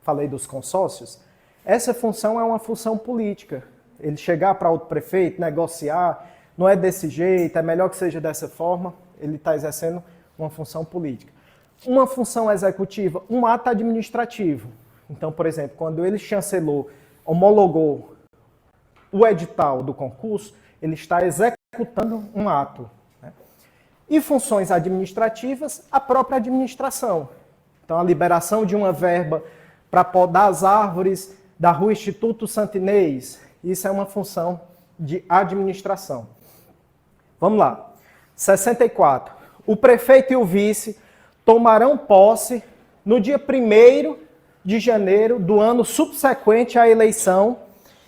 Falei dos consórcios. Essa função é uma função política. Ele chegar para outro prefeito, negociar, não é desse jeito, é melhor que seja dessa forma, ele está exercendo uma função política. Uma função executiva, um ato administrativo. Então, por exemplo, quando ele chancelou, homologou o edital do concurso, ele está executando um ato. Né? E funções administrativas, a própria administração. Então, a liberação de uma verba para podar as árvores da Rua Instituto Santo Inês, isso é uma função de administração. Vamos lá. 64. O prefeito e o vice tomarão posse no dia 1º de janeiro do ano subsequente à eleição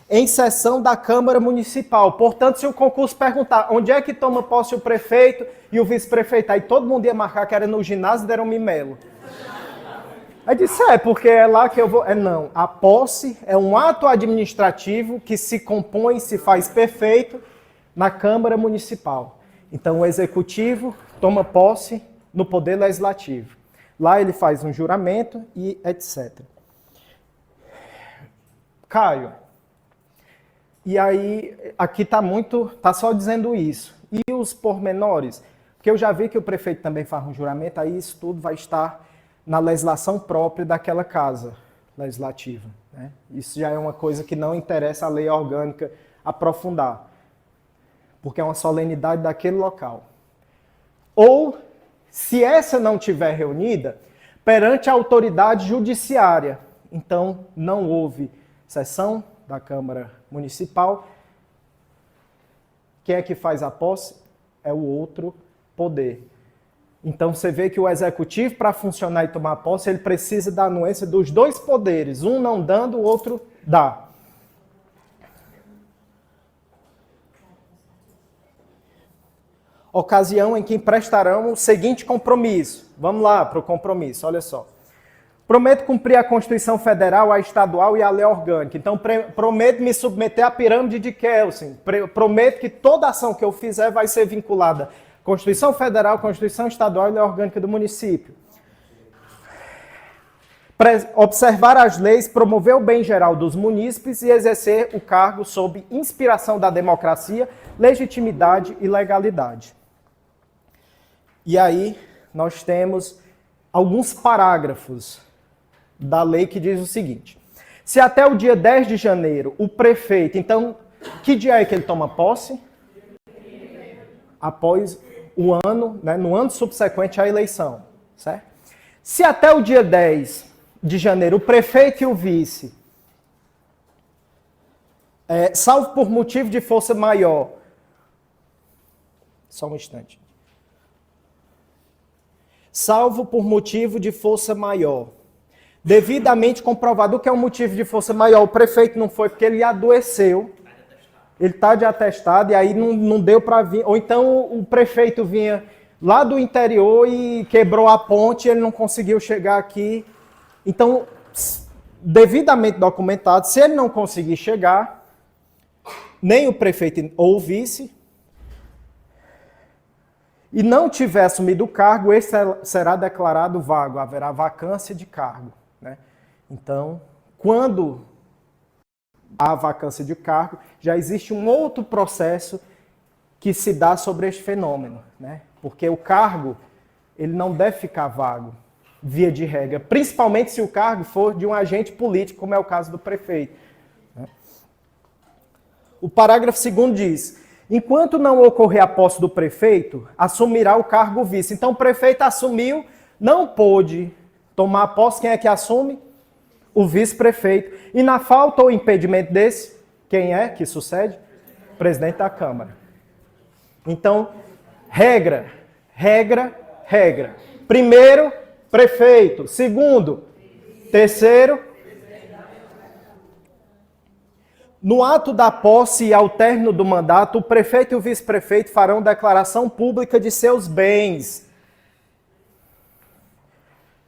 em sessão da Câmara Municipal. Portanto, se o concurso perguntar onde é que toma posse o prefeito e o vice-prefeito, aí todo mundo ia marcar que era no ginásio Derome Melo. Aí disse, porque é lá que eu vou... Não, a posse é um ato administrativo que se compõe, se faz perfeito na Câmara Municipal. Então, o Executivo toma posse no Poder Legislativo. Lá ele faz um juramento e etc. Caio, e aí, aqui tá só dizendo isso. E os pormenores? Porque eu já vi que o prefeito também faz um juramento, aí isso tudo vai estar na legislação própria daquela casa legislativa. Né? Isso já é uma coisa que não interessa a lei orgânica aprofundar, porque é uma solenidade daquele local. Ou, se essa não estiver reunida, perante a autoridade judiciária. Então, não houve sessão da Câmara Municipal. Quem é que faz a posse? É o outro poder. Então, você vê que o Executivo, para funcionar e tomar posse, ele precisa da anuência dos dois poderes. Um não dando, o outro dá. Ocasião em que prestarão o seguinte compromisso. Vamos lá para o compromisso, olha só. Prometo cumprir a Constituição Federal, a estadual e a lei orgânica. Então, prometo me submeter à pirâmide de Kelsen. Prometo que toda ação que eu fizer vai ser vinculada à Constituição Federal, Constituição Estadual e lei orgânica do município. Observar as leis, promover o bem geral dos munícipes e exercer o cargo sob inspiração da democracia, legitimidade e legalidade. E aí, nós temos alguns parágrafos da lei que diz o seguinte: se até o dia 10 de janeiro o prefeito, então, que dia é que ele toma posse? Após o ano, né, no ano subsequente à eleição, certo? Se até o dia 10 de janeiro o prefeito e o vice, salvo por motivo de força maior, só um instante, salvo por motivo de força maior, devidamente comprovado. O que é um motivo de força maior? O prefeito não foi porque ele adoeceu, ele está de atestado e aí não deu para vir. Ou então o prefeito vinha lá do interior e quebrou a ponte e ele não conseguiu chegar aqui. Então, devidamente documentado, se ele não conseguir chegar, nem o prefeito ou o vice, e não tiver assumido o cargo, esse será declarado vago, haverá vacância de cargo, né? Então, quando há vacância de cargo, já existe um outro processo que se dá sobre este fenômeno, né? Porque o cargo, ele não deve ficar vago, via de regra, principalmente se o cargo for de um agente político, como é o caso do prefeito, né? O parágrafo 2º diz: enquanto não ocorrer a posse do prefeito, assumirá o cargo o vice. Então o prefeito assumiu, não pôde tomar posse. Quem é que assume? O vice-prefeito. E na falta ou impedimento desse, quem é que sucede? O presidente da Câmara. Então, regra. Primeiro, prefeito. Segundo, terceiro. No ato da posse e ao término do mandato, o prefeito e o vice-prefeito farão declaração pública de seus bens,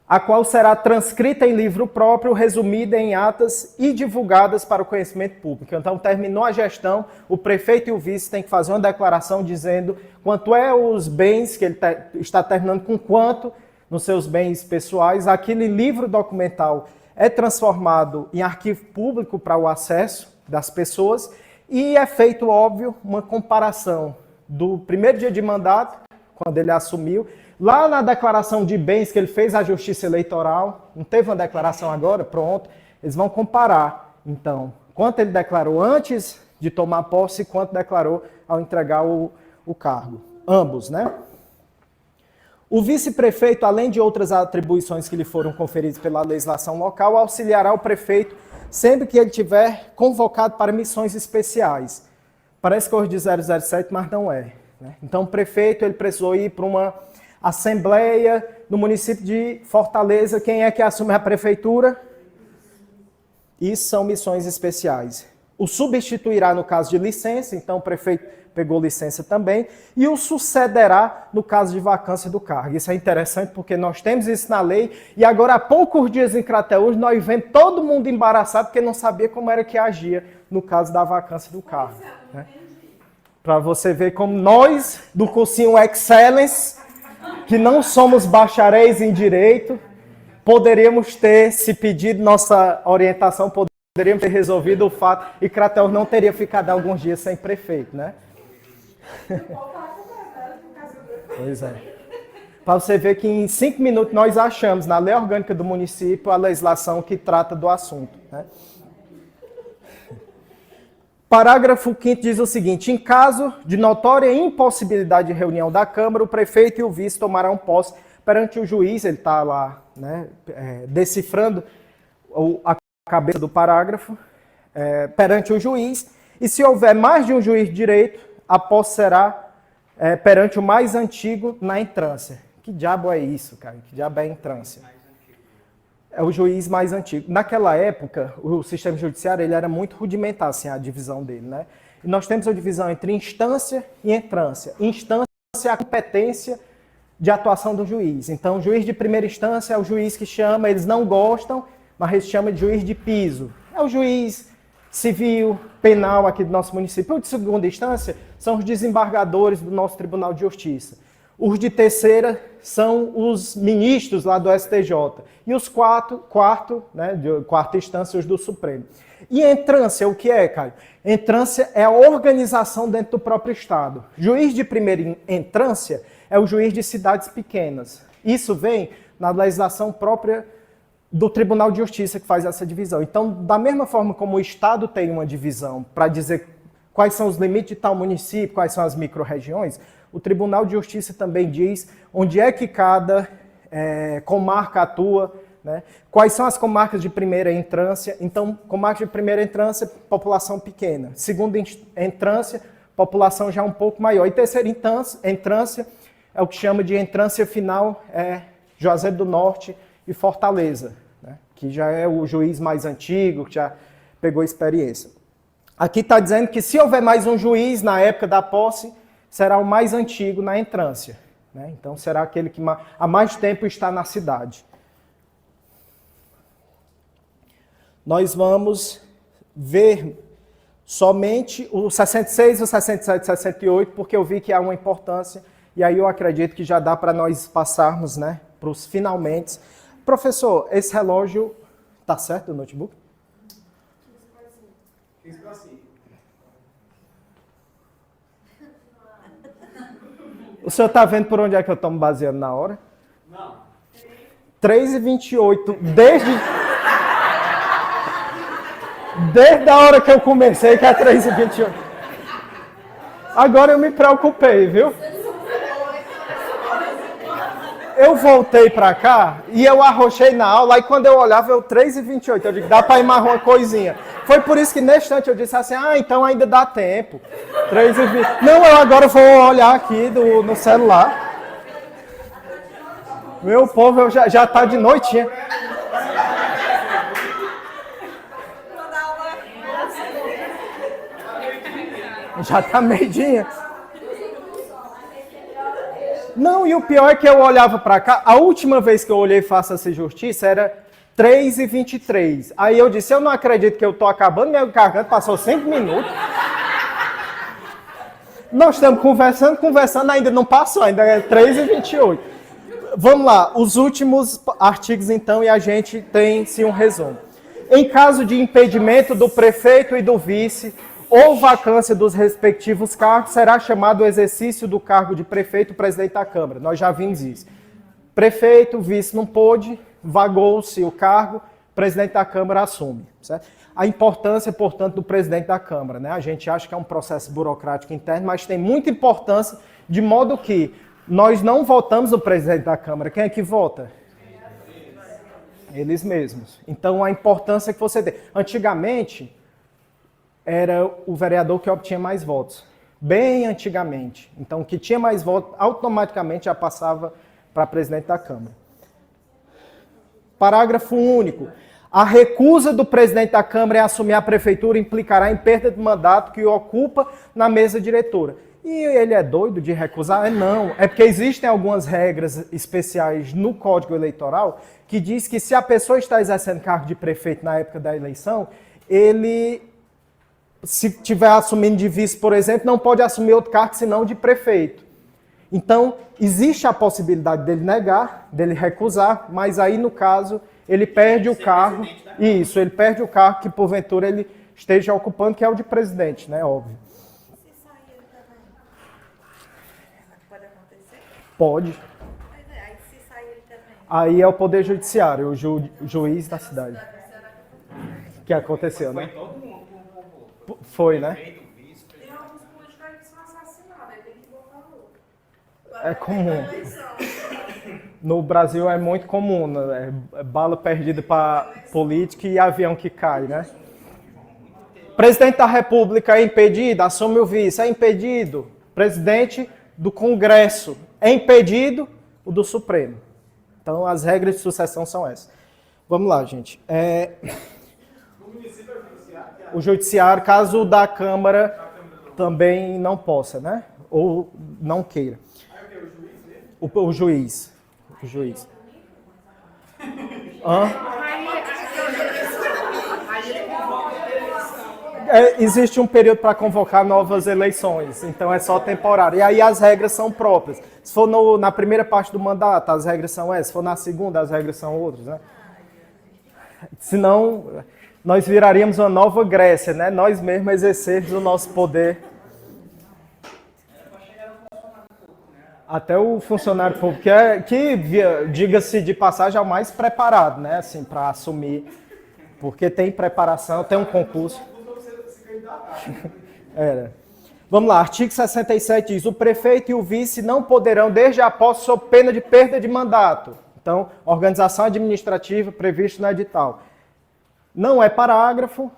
a qual será transcrita em livro próprio, resumida em atas e divulgadas para o conhecimento público. Então, terminou a gestão, o prefeito e o vice têm que fazer uma declaração dizendo quanto é os bens, que ele está terminando com quanto nos seus bens pessoais. Aquele livro documental é transformado em arquivo público para o acesso das pessoas e é feito, óbvio, uma comparação do primeiro dia de mandato, quando ele assumiu, lá na declaração de bens que ele fez à Justiça Eleitoral, não teve uma declaração agora? Pronto, eles vão comparar, então, quanto ele declarou antes de tomar posse e quanto declarou ao entregar o cargo. Ambos, né? O vice-prefeito, além de outras atribuições que lhe foram conferidas pela legislação local, auxiliará o prefeito sempre que ele tiver convocado para missões especiais. Parece que hoje de 007, mas não é, né? Então, o prefeito ele precisou ir para uma assembleia no município de Fortaleza. Quem é que assume a prefeitura? Isso são missões especiais. O substituirá no caso de licença, então o prefeito pegou licença também, e o sucederá no caso de vacância do cargo. Isso é interessante porque nós temos isso na lei, e agora há poucos dias em Crateús nós vemos todo mundo embaraçado porque não sabia como era que agia no caso da vacância do cargo, né? Para você ver como nós, do cursinho Excellence, que não somos bacharéis em direito, poderíamos ter, se pedido nossa orientação, poderíamos ter resolvido o fato, e Crateús não teria ficado alguns dias sem prefeito, né? Pois é. Para você ver que em 5 minutos nós achamos na lei orgânica do município a legislação que trata do assunto, né? Parágrafo 5º diz o seguinte: em caso de notória impossibilidade de reunião da Câmara, o prefeito e o vice tomarão posse perante o juiz. Ele está lá, né, decifrando a cabeça do parágrafo, perante o juiz, e se houver mais de um juiz de direito, a posse será perante o mais antigo na entrância. Que diabo é isso, cara? Que diabo é entrância? É o juiz mais antigo. Naquela época, o sistema judiciário ele era muito rudimentar, assim, a divisão dele, né? E nós temos a divisão entre instância e entrância. Instância é a competência de atuação do juiz. Então, o juiz de primeira instância é o juiz que chama, eles não gostam, mas eles chamam de juiz de piso. É o juiz civil, penal aqui do nosso município. O de segunda instância são os desembargadores do nosso Tribunal de Justiça. Os de terceira são os ministros lá do STJ. E os de quarta instância, os do Supremo. E entrância, o que é, Caio? Entrância é a organização dentro do próprio Estado. Juiz de primeira entrância é o juiz de cidades pequenas. Isso vem na legislação própria do Tribunal de Justiça que faz essa divisão. Então, da mesma forma como o Estado tem uma divisão para dizer quais são os limites de tal município, quais são as micro-regiões, o Tribunal de Justiça também diz onde é que cada comarca atua, né? Quais são as comarcas de primeira entrância. Então, comarca de primeira entrância, população pequena. Segunda entrância, população já um pouco maior. E terceira entrância é o que chama de entrância final, Juazeiro do Norte e Fortaleza, né? Que já é o juiz mais antigo, que já pegou experiência. Aqui está dizendo que se houver mais um juiz na época da posse, será o mais antigo na entrância, né? Então será aquele que há mais tempo está na cidade. Nós vamos ver somente o 66, o 67 e 68, porque eu vi que há uma importância, e aí eu acredito que já dá para nós passarmos, né, para os finalmente. Professor, esse relógio está certo do notebook? 15 para 5. O senhor está vendo por onde é que eu estou me baseando na hora? Não. 3h28, desde a hora que eu comecei, que é 3h28. Agora eu me preocupei, viu? Eu voltei pra cá e eu arrochei na aula, e quando eu olhava, eu 3h28. Eu digo, dá pra ir mais uma coisinha. Foi por isso que nesse instante eu disse assim, então ainda dá tempo. 3h20. Não, eu agora vou olhar aqui no celular. Meu povo, já tá de noitinha. Já tá meio-dia. Não, e o pior é que eu olhava pra cá, a última vez que eu olhei Faça-se Justiça era 3h23. Aí eu disse, eu não acredito que eu tô acabando, minha garganta passou 5 minutos. Nós estamos conversando, ainda não passou, ainda é 3h28. Vamos lá, os últimos artigos então, e a gente tem sim um resumo. Em caso de impedimento do prefeito e do vice, ou vacância dos respectivos cargos, será chamado o exercício do cargo de prefeito, presidente da Câmara. Nós já vimos isso. Prefeito, vice não pôde, vagou-se o cargo, presidente da Câmara assume. Certo? A importância, portanto, do presidente da Câmara, né? A gente acha que é um processo burocrático interno, mas tem muita importância, de modo que nós não votamos o presidente da Câmara. Quem é que vota? Eles mesmos. Então, a importância que você tem. Antigamente, era o vereador que obtinha mais votos. Bem antigamente. Então, o que tinha mais votos, automaticamente já passava para presidente da Câmara. Parágrafo único. A recusa do presidente da Câmara em assumir a prefeitura implicará em perda de mandato que o ocupa na mesa diretora. E ele é doido de recusar? Não. É porque existem algumas regras especiais no Código Eleitoral que diz que se a pessoa está exercendo cargo de prefeito na época da eleição, ele, se estiver assumindo de vice, por exemplo, não pode assumir outro cargo senão de prefeito. Então, existe a possibilidade dele negar, dele recusar, mas aí, no caso, ele perde o cargo. Isso, ele perde o cargo que, porventura, ele esteja ocupando, que é o de presidente, né? Óbvio. Se sair ele também, pode acontecer? Pode. Pois é, aí se sair ele também. Aí é o Poder Judiciário, o juiz da cidade. Que aconteceu, Foi né? todo mundo com o Foi, né? prefeito, vice, Tem alguns políticos aí que são assassinados, aí tem que botar outro. É comum. No Brasil é muito comum, né? Bala perdida para política e avião que cai, né? Presidente da República é impedido, assume o vice, é impedido. Presidente do Congresso é impedido, o do Supremo. Então as regras de sucessão são essas. Vamos lá, gente. No município é o judiciário, que é O Judiciário, caso o da Câmara também não possa, né? Ou não queira. aí o que? O juiz mesmo? O juiz. O juiz. Hã? Existe um período para convocar novas eleições, então é só temporário. E aí as regras são próprias. Se for na primeira parte do mandato, as regras são essas. Se for na segunda, as regras são outras, né? Senão, nós viraríamos uma nova Grécia, né? Nós mesmos exercermos o nosso poder. Até o funcionário público, que diga-se de passagem, é o mais preparado, né? Assim, para assumir, porque tem preparação, tem um concurso. Vamos lá, artigo 67 diz: o prefeito e o vice não poderão, desde a posse, sob pena de perda de mandato. Então, organização administrativa previsto no edital. Não é parágrafo,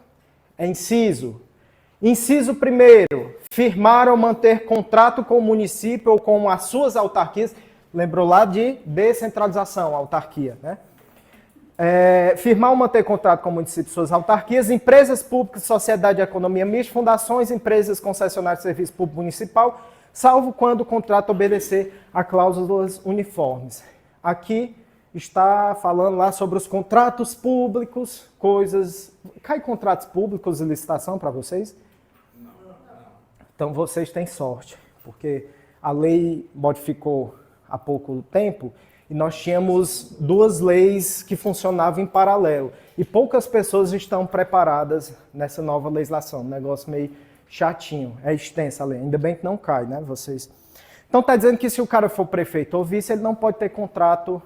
é inciso. Inciso 1º, firmar ou manter contrato com o município ou com as suas autarquias. Lembrou lá de descentralização, autarquia, né? Firmar ou manter contrato com o município e suas autarquias, empresas públicas, sociedade de economia mista, fundações, empresas concessionárias de serviço público municipal, salvo quando o contrato obedecer a cláusulas uniformes. Aqui está falando lá sobre os contratos públicos, coisas... Cai contratos públicos e licitação para vocês? Não. Então vocês têm sorte, porque a lei modificou há pouco tempo e nós tínhamos 2 leis que funcionavam em paralelo. E poucas pessoas estão preparadas nessa nova legislação. Um negócio meio chatinho. É extensa a lei. Ainda bem que não cai, né, vocês? Então está dizendo que se o cara for prefeito ou vice, ele não pode ter contrato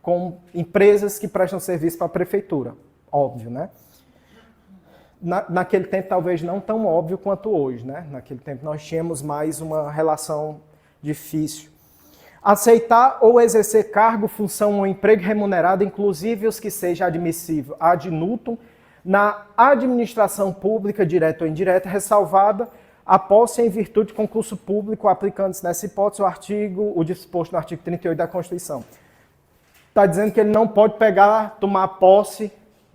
com empresas que prestam serviço para a prefeitura. Óbvio, né? Naquele tempo talvez não tão óbvio quanto hoje, né? Naquele tempo nós tínhamos mais uma relação difícil. Aceitar ou exercer cargo, função ou emprego remunerado, inclusive os que seja admissível ad nutum, na administração pública, direta ou indireta, ressalvada a posse em virtude de concurso público, aplicando-se nessa hipótese o disposto no artigo 38 da Constituição. Está dizendo que ele não pode tomar posse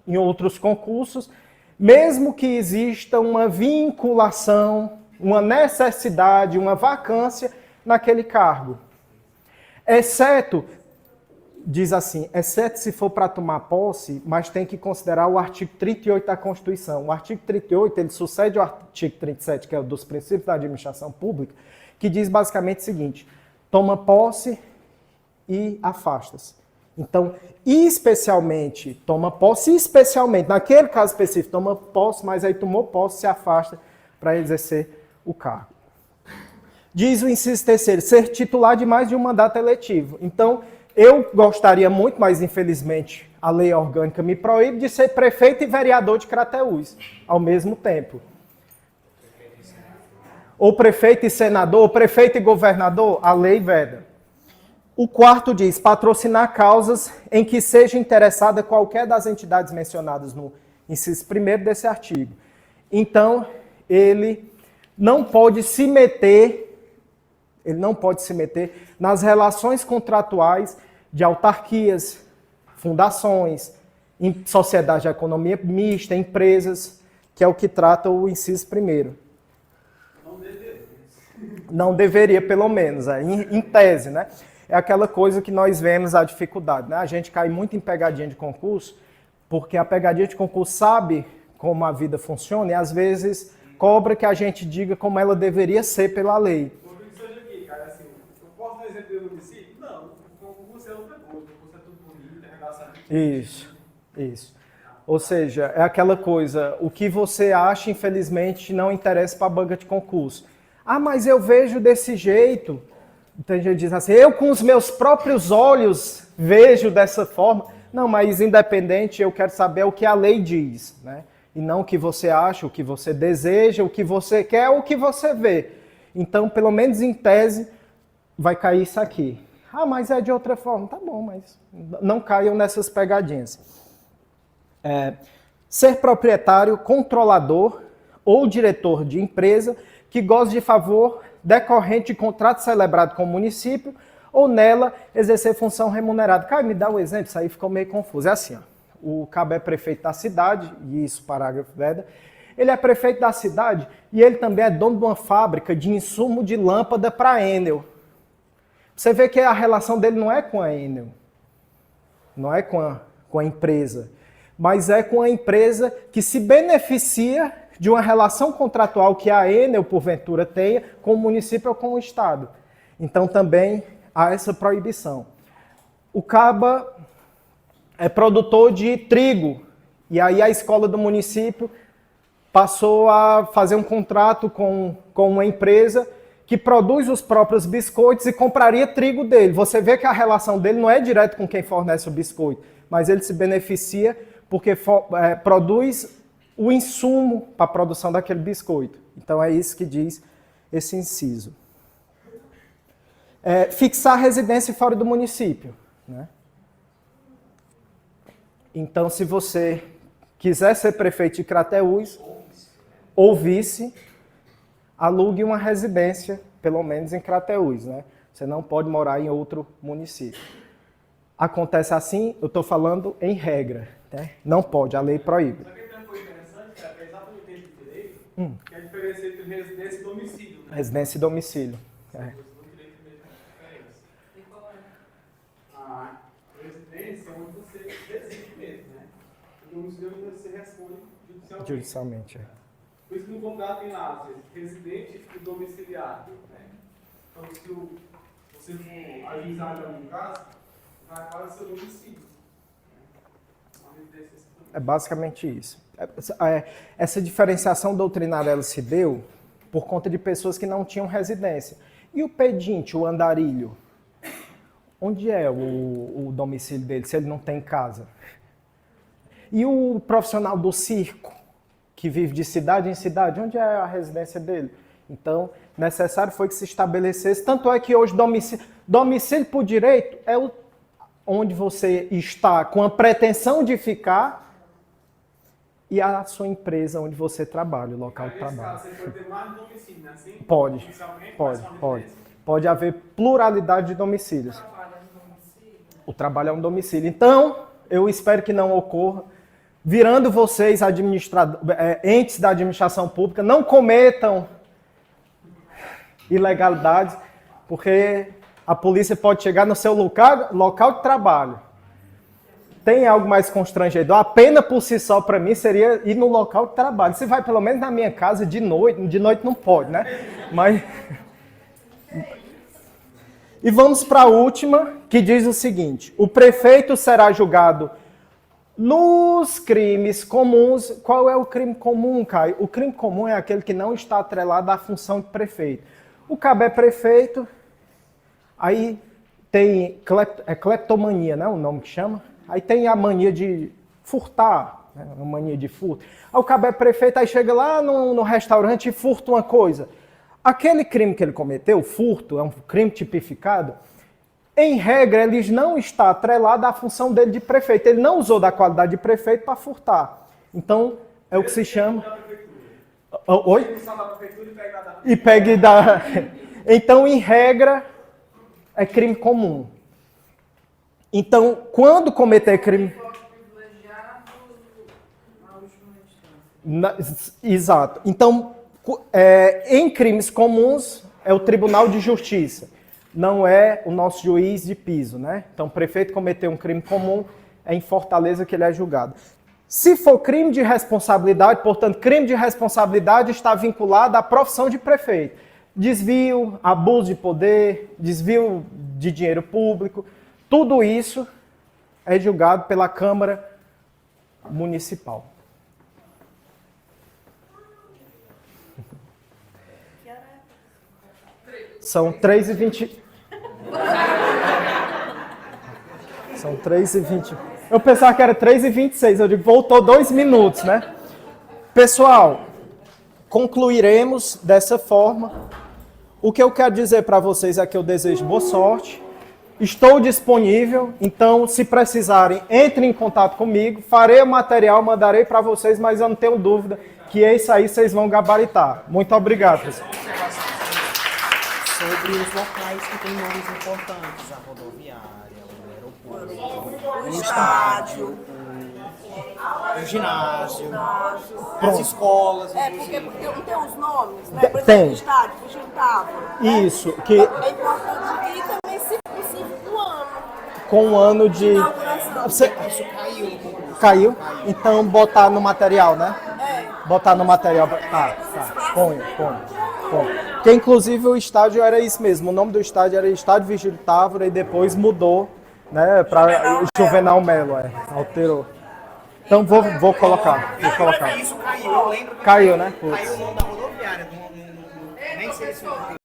em outros concursos, mesmo que exista uma vinculação, uma necessidade, uma vacância naquele cargo. Exceto, diz assim, exceto se for para tomar posse, mas tem que considerar o artigo 38 da Constituição. O artigo 38, ele sucede ao artigo 37, que é o dos princípios da administração pública, que diz basicamente o seguinte: toma posse e afasta-se. Então, especialmente, toma posse, especialmente, naquele caso específico, toma posse, mas aí tomou posse, se afasta para exercer o cargo. Diz o inciso 3º, ser titular de mais de um mandato eletivo. Então, eu gostaria muito, mas infelizmente a lei orgânica me proíbe, de ser prefeito e vereador de Crateús ao mesmo tempo. Ou prefeito e senador, ou prefeito e governador, a lei veda. O 4º diz, patrocinar causas em que seja interessada qualquer das entidades mencionadas no inciso 1º desse artigo. Então, ele não pode se meter nas relações contratuais de autarquias, fundações, sociedade de economia mista, empresas, que é o que trata o inciso 1º. Não deveria, pelo menos, em tese, né? É aquela coisa que nós vemos a dificuldade, né? A gente cai muito em pegadinha de concurso, porque a pegadinha de concurso sabe como a vida funciona e às vezes cobra que a gente diga como ela deveria ser pela lei. Eu posso dar exemplo do município? Não, o concurso é outra coisa, o concurso é tudo bonito, é redação. Isso. Ou seja, é aquela coisa, o que você acha, infelizmente, não interessa para a banca de concurso. Ah, mas eu vejo desse jeito. Tem gente que diz assim, eu com os meus próprios olhos vejo dessa forma. Não, mas independente, eu quero saber o que a lei diz, né? E não o que você acha, o que você deseja, o que você quer, o que você vê. Então, pelo menos em tese, vai cair isso aqui. Ah, mas é de outra forma. Tá bom, mas não caiam nessas pegadinhas. Ser proprietário, controlador ou diretor de empresa que goze de favor decorrente de contrato celebrado com o município ou nela exercer função remunerada. Cara, me dá um exemplo, isso aí ficou meio confuso. É assim, ó, o cabo é prefeito da cidade, e isso, parágrafo veda, ele é prefeito da cidade e ele também é dono de uma fábrica de insumo de lâmpada para Enel. Você vê que a relação dele não é com a Enel, não é com a empresa, mas é com a empresa que se beneficia de uma relação contratual que a Enel, porventura, tenha com o município ou com o Estado. Então, também há essa proibição. O Caba é produtor de trigo, e aí a escola do município passou a fazer um contrato com uma empresa que produz os próprios biscoitos e compraria trigo dele. Você vê que a relação dele não é direto com quem fornece o biscoito, mas ele se beneficia porque produz o insumo para a produção daquele biscoito. Então é isso que diz esse inciso. Fixar residência fora do município, né? Então, se você quiser ser prefeito de Crateús ou vice, alugue uma residência, pelo menos em Crateús, né? Você não pode morar em outro município. Acontece assim, eu estou falando em regra, né? Não pode, a lei proíbe. Sabe que tem uma coisa interessante, cara? É exatamente esse direito, que é a diferença entre residência e domicílio, né? Residência e domicílio. A residência é onde você reside mesmo, né? O domicílio é onde você responde judicialmente. Judicialmente, Por isso que no contrato tem lá, às vezes, residente e domiciliário, né? Então, se você for ajuizado em algum caso, vai para o seu domicílio. É basicamente isso. Essa diferenciação doutrinária ela se deu por conta de pessoas que não tinham residência. E o pedinte, o andarilho? Onde é o domicílio dele, se ele não tem casa? E o profissional do circo, que vive de cidade em cidade, onde é a residência dele? Então, necessário foi que se estabelecesse, tanto é que hoje domicílio por direito é onde você está com a pretensão de ficar e a sua empresa onde você trabalha, o local de trabalho. Você pode ter mais de domicílio, né? Assim, Pode. Pode haver pluralidade de domicílios. O trabalho é um domicílio. Então, eu espero que não ocorra. Virando vocês entes da administração pública, não cometam ilegalidades, porque a polícia pode chegar no seu local de trabalho. Tem algo mais constrangedor? A pena por si só, para mim, seria ir no local de trabalho. Você vai pelo menos na minha casa de noite não pode, né? Mas... E vamos para a última, que diz o seguinte: o prefeito será julgado nos crimes comuns. Qual é o crime comum, Caio? O crime comum é aquele que não está atrelado à função de prefeito. O cabo é prefeito, aí tem cleptomania, né? O nome que chama. Aí tem a mania de furtar, né? A mania de furto. Aí o cabo é prefeito, aí chega lá no restaurante e furta uma coisa. Aquele crime que ele cometeu, furto, é um crime tipificado, em regra, ele não está atrelado à função dele de prefeito. Ele não usou da qualidade de prefeito para furtar. Então, é o que se chama... Oi? E pegue da... Então, em regra, é crime comum. Então, quando cometer crime... Exato. Então, em crimes comuns, é o Tribunal de Justiça. Não é o nosso juiz de piso, né? Então, o prefeito cometeu um crime comum, é em Fortaleza que ele é julgado. Se for crime de responsabilidade, portanto, crime de responsabilidade está vinculado à profissão de prefeito. Desvio, abuso de poder, desvio de dinheiro público, tudo isso é julgado pela Câmara Municipal. São 3h20. São 3h20. Eu pensava que era 3h26, eu digo, voltou 2 minutos, né? Pessoal, concluiremos dessa forma. O que eu quero dizer para vocês é que eu desejo boa sorte. Estou disponível, então se precisarem, entrem em contato comigo. Farei o material, mandarei para vocês, mas eu não tenho dúvida que isso aí vocês vão gabaritar. Muito obrigado, pessoal. Sobre os locais que têm nomes importantes, a rodoviária, o aeroporto, o estádio, o ginásio, as escolas. Porque não tem os nomes, né? Por exemplo, Tem. o estádio, Fugiu Távola. Isso, que... É importante que também se com um ano de... Você... Isso caiu no concurso. Caiu? Então botar no material, né? Botar no material. Tá. Põe. Porque inclusive o estádio era isso mesmo. O nome do estádio era Estádio Virgílio Távora e depois mudou, né, para Juvenal Melo, alterou. Então vou colocar. Isso caiu, eu lembro que Caiu, né? caiu o nome da rodoviária, nem sei se